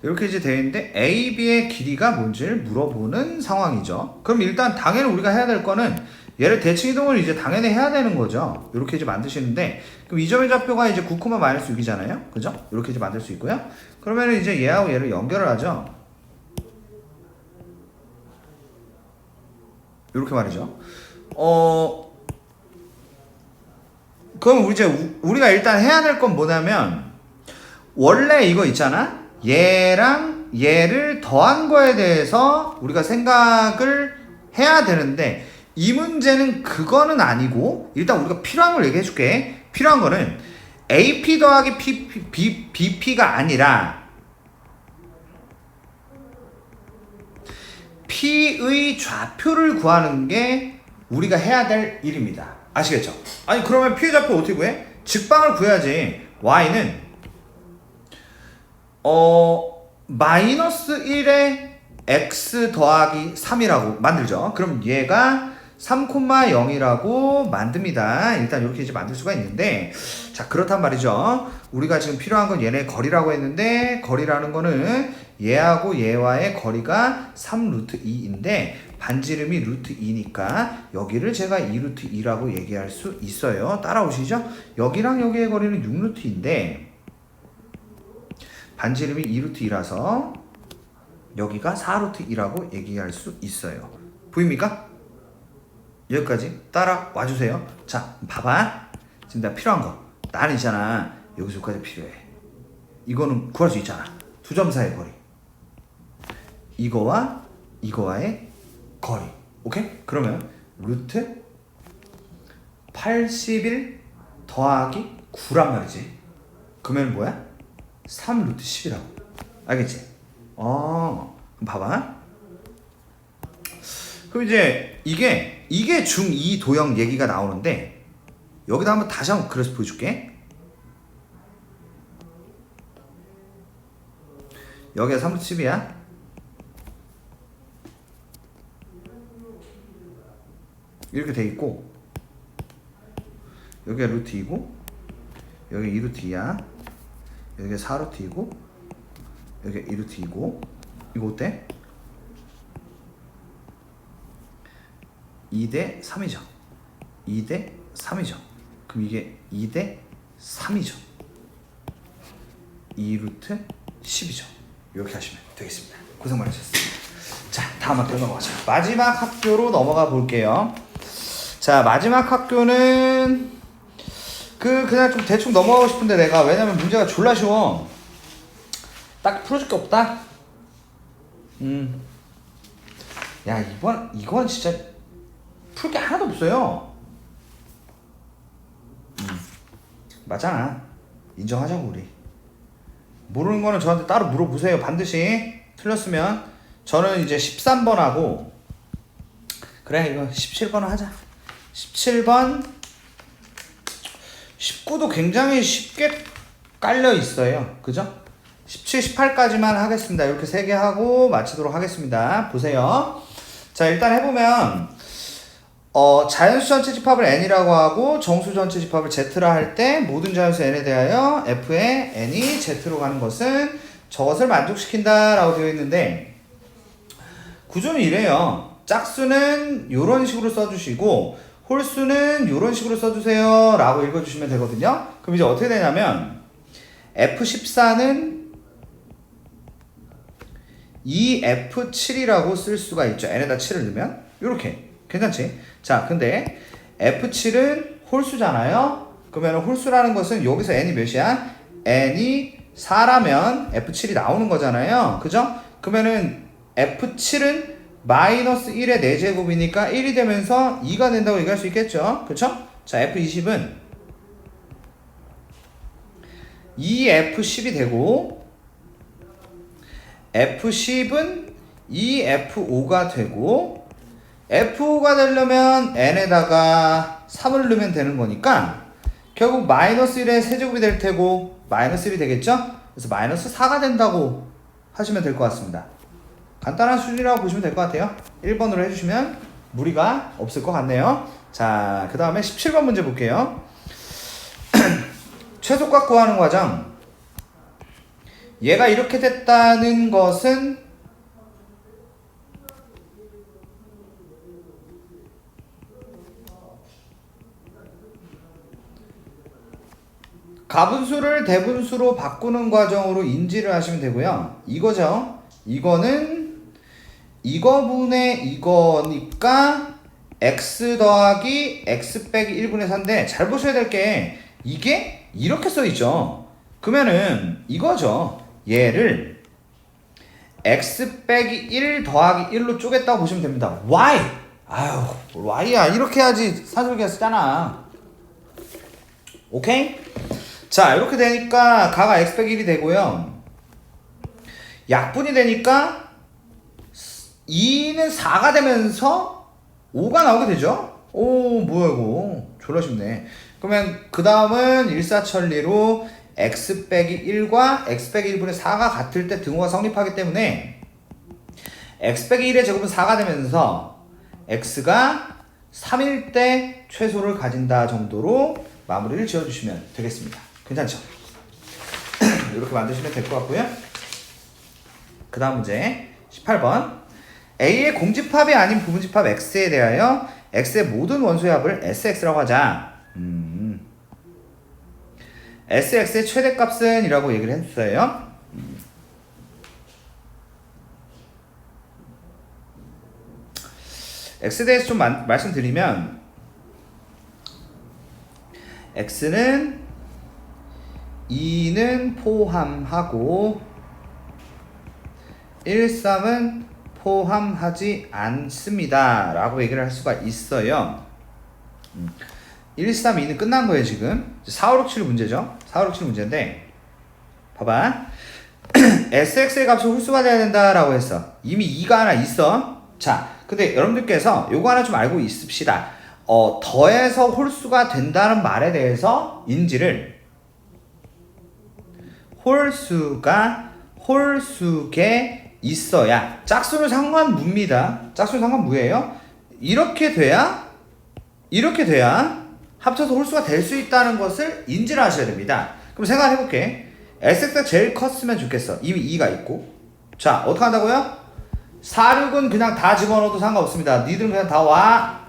이렇게 이제 되어 있는데 AB의 길이가 뭔지를 물어보는 상황이죠. 그럼 일단 당연히 우리가 해야 될 거는 얘를 대칭 이동을 이제 당연히 해야 되는 거죠. 이렇게 이제 만드시는데 그럼 이 점의 좌표가 이제 9,-6이잖아요. 그죠? 이렇게 이제 만들 수 있고요. 그러면 이제 얘하고 얘를 연결을 하죠. 이렇게 말이죠. 그럼 이제 우리가 일단 해야 될 건 뭐냐면 원래 이거 있잖아. 얘랑 얘를 더한 거에 대해서 우리가 생각을 해야 되는데 이 문제는 그거는 아니고 일단 우리가 필요한 걸 얘기해 줄게. 필요한 거는 AP 더하기 BP가 아니라 P의 좌표를 구하는 게 우리가 해야 될 일입니다. 아시겠죠? 아니 그러면 P의 좌표 어떻게 구해? 직방을 구해야지. Y는 마이너스 1에 x 더하기 3이라고 만들죠. 그럼 얘가 3,0이라고 만듭니다. 일단 이렇게 이제 만들 수가 있는데 자 그렇단 말이죠. 우리가 지금 필요한 건 얘네 거리라고 했는데 거리라는 거는 얘하고 얘와의 거리가 3루트 2인데 반지름이 루트 2니까 여기를 제가 2루트 2라고 얘기할 수 있어요. 따라오시죠? 여기랑 여기의 거리는 6루트 2인데 반지름이 2루트 2라서 여기가 4루트 2라고 얘기할 수 있어요. 보입니까? 여기까지 따라와 주세요. 자, 봐봐. 지금 내가 필요한 거. 나는 있잖아. 여기서 여기까지 필요해. 이거는 구할 수 있잖아. 두 점 사이의 거리. 이거와 이거와의 거리. 오케이? 그러면 루트 81 더하기 9란 말이지. 그러면 뭐야? 3루트 10이라고. 알겠지? 그럼 봐봐. 그럼 이제 이게 중2 도형 얘기가 나오는데 여기다 한번 다시 한번 그려서 보여줄게. 여기가 3루트 10이야. 이렇게 돼 있고 여기가 루트 2고 여기가 2루트 2야. 여기가 4루트 2고 여기가 2루트 2고 이거 어때? 2대 3이죠. 2대 3이죠. 그럼 이게 2대 3이죠. 2루트 10이죠. 이렇게 하시면 되겠습니다. 고생 많으셨습니다. 자, 다음 학교 넘어가죠. 마지막 학교로 넘어가 볼게요. 자, 마지막 학교는 그냥 좀 대충 넘어가고 싶은데 내가 왜냐면 문제가 졸라 쉬워. 딱 풀어줄 게 없다. 야, 이건 진짜 풀 게 하나도 없어요. 맞잖아. 인정하자고 우리. 모르는 거는 저한테 따로 물어보세요. 반드시 틀렸으면 저는 이제 13번 하고 그래 이거 17번 하자. 17번 19도 굉장히 쉽게 깔려 있어요. 그죠? 17, 18까지만 하겠습니다. 이렇게 3개 하고 마치도록 하겠습니다. 보세요. 자, 일단 해보면 자연수 전체 집합을 n이라고 하고 정수 전체 집합을 z라 할 때 모든 자연수 n에 대하여 f의 n이 z로 가는 것은 저것을 만족시킨다 라고 되어 있는데, 구조는 이래요. 짝수는 이런 식으로 써주시고 홀수는 이런 식으로 써주세요 라고 읽어주시면 되거든요. 그럼 이제 어떻게 되냐면 F14는 EF7이라고 쓸 수가 있죠. n에다 7을 넣으면 이렇게 괜찮지? 자, 근데 F7은 홀수잖아요. 그러면 홀수라는 것은 여기서 n이 몇이야? n이 4라면 F7이 나오는 거잖아요. 그죠? 그러면은 F7은 마이너스 1의 4제곱이니까 1이 되면서 2가 된다고 얘기할 수 있겠죠? 그쵸? 자, F20은 2F10이 되고 F10은 2F5가 되고 F5가 되려면 n에다가 3을 넣으면 되는 거니까 결국 마이너스 1의 세제곱이 될 테고 마이너스 1이 되겠죠? 그래서 마이너스 4가 된다고 하시면 될 것 같습니다. 간단한 수준이라고 보시면 될 것 같아요. 1번으로 해주시면 무리가 없을 것 같네요. 자, 그 다음에 17번 문제 볼게요. 최소값 구하는 과정. 얘가 이렇게 됐다는 것은 가분수를 대분수로 바꾸는 과정으로 인지를 하시면 되고요. 이거죠. 이거는 이거분의 이거니까 x 더하기 x 빼기 1분의 4인데 잘 보셔야 될 게 이게 이렇게 써있죠. 그러면은 이거죠. 얘를 x 빼기 1 더하기 1로 쪼갰다고 보시면 됩니다. y! 아유, y야. 이렇게 해야지 사설기가 쓰잖아. 오케이? 자, 이렇게 되니까 가가 x 빼기 1이 되고요. 약분이 되니까 2는 4가 되면서 5가 나오게 되죠? 오, 뭐야 이거. 졸라 쉽네. 그러면 그 다음은 일사천리로 x 빼기 1과 x 빼기 1분의 4가 같을 때 등호가 성립하기 때문에 x 빼기 1의 제곱은 4가 되면서 x가 3일 때 최소를 가진다 정도로 마무리를 지어주시면 되겠습니다. 괜찮죠? 이렇게 만드시면 될 것 같고요. 그 다음 문제 18번. A의 공집합이 아닌 부분집합 X에 대하여 X의 모든 원소의 합을 SX라고 하자. SX의 최대값은 이라고 얘기를 했어요. X에 대해서 좀 말씀드리면 X는 2는 포함하고 1, 3은 포함하지 않습니다 라고 얘기를 할 수가 있어요. 1, 3, 2는 끝난 거예요. 지금 4, 5, 6, 7 문제죠. 4, 5, 6, 7 문제인데 봐봐. SX의 값이 홀수가 돼야 된다 라고 했어. 이미 2가 하나 있어. 자, 근데 여러분들께서 요거 하나 좀 알고 있읍시다. 더해서 홀수가 된다는 말에 대해서 인지를 홀수계 있어야, 짝수는 상관무입니다. 짝수는 상관무예요. 이렇게 돼야 합쳐서 홀수가 될 수 있다는 것을 인지를 하셔야 됩니다. 그럼 생각해볼게. SX가 제일 컸으면 좋겠어. 이미 2가 있고. 자, 어떻게 한다고요? 4, 6은 그냥 다 집어넣어도 상관없습니다. 니들은 그냥 다 와.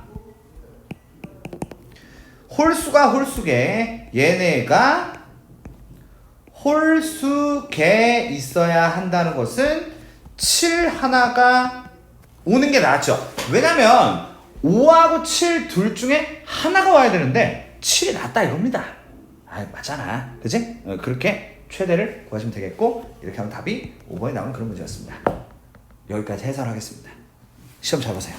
홀수가 홀수계, 얘네가 홀수계에 있어야 한다는 것은 7 하나가 오는 게 낫죠. 왜냐면 5하고 7 둘 중에 하나가 와야 되는데 7이 낫다 이겁니다. 아, 맞잖아. 그치? 그렇게 최대를 구하시면 되겠고, 이렇게 하면 답이 5번에 나오는 그런 문제였습니다. 여기까지 해설하겠습니다. 시험 잘 보세요.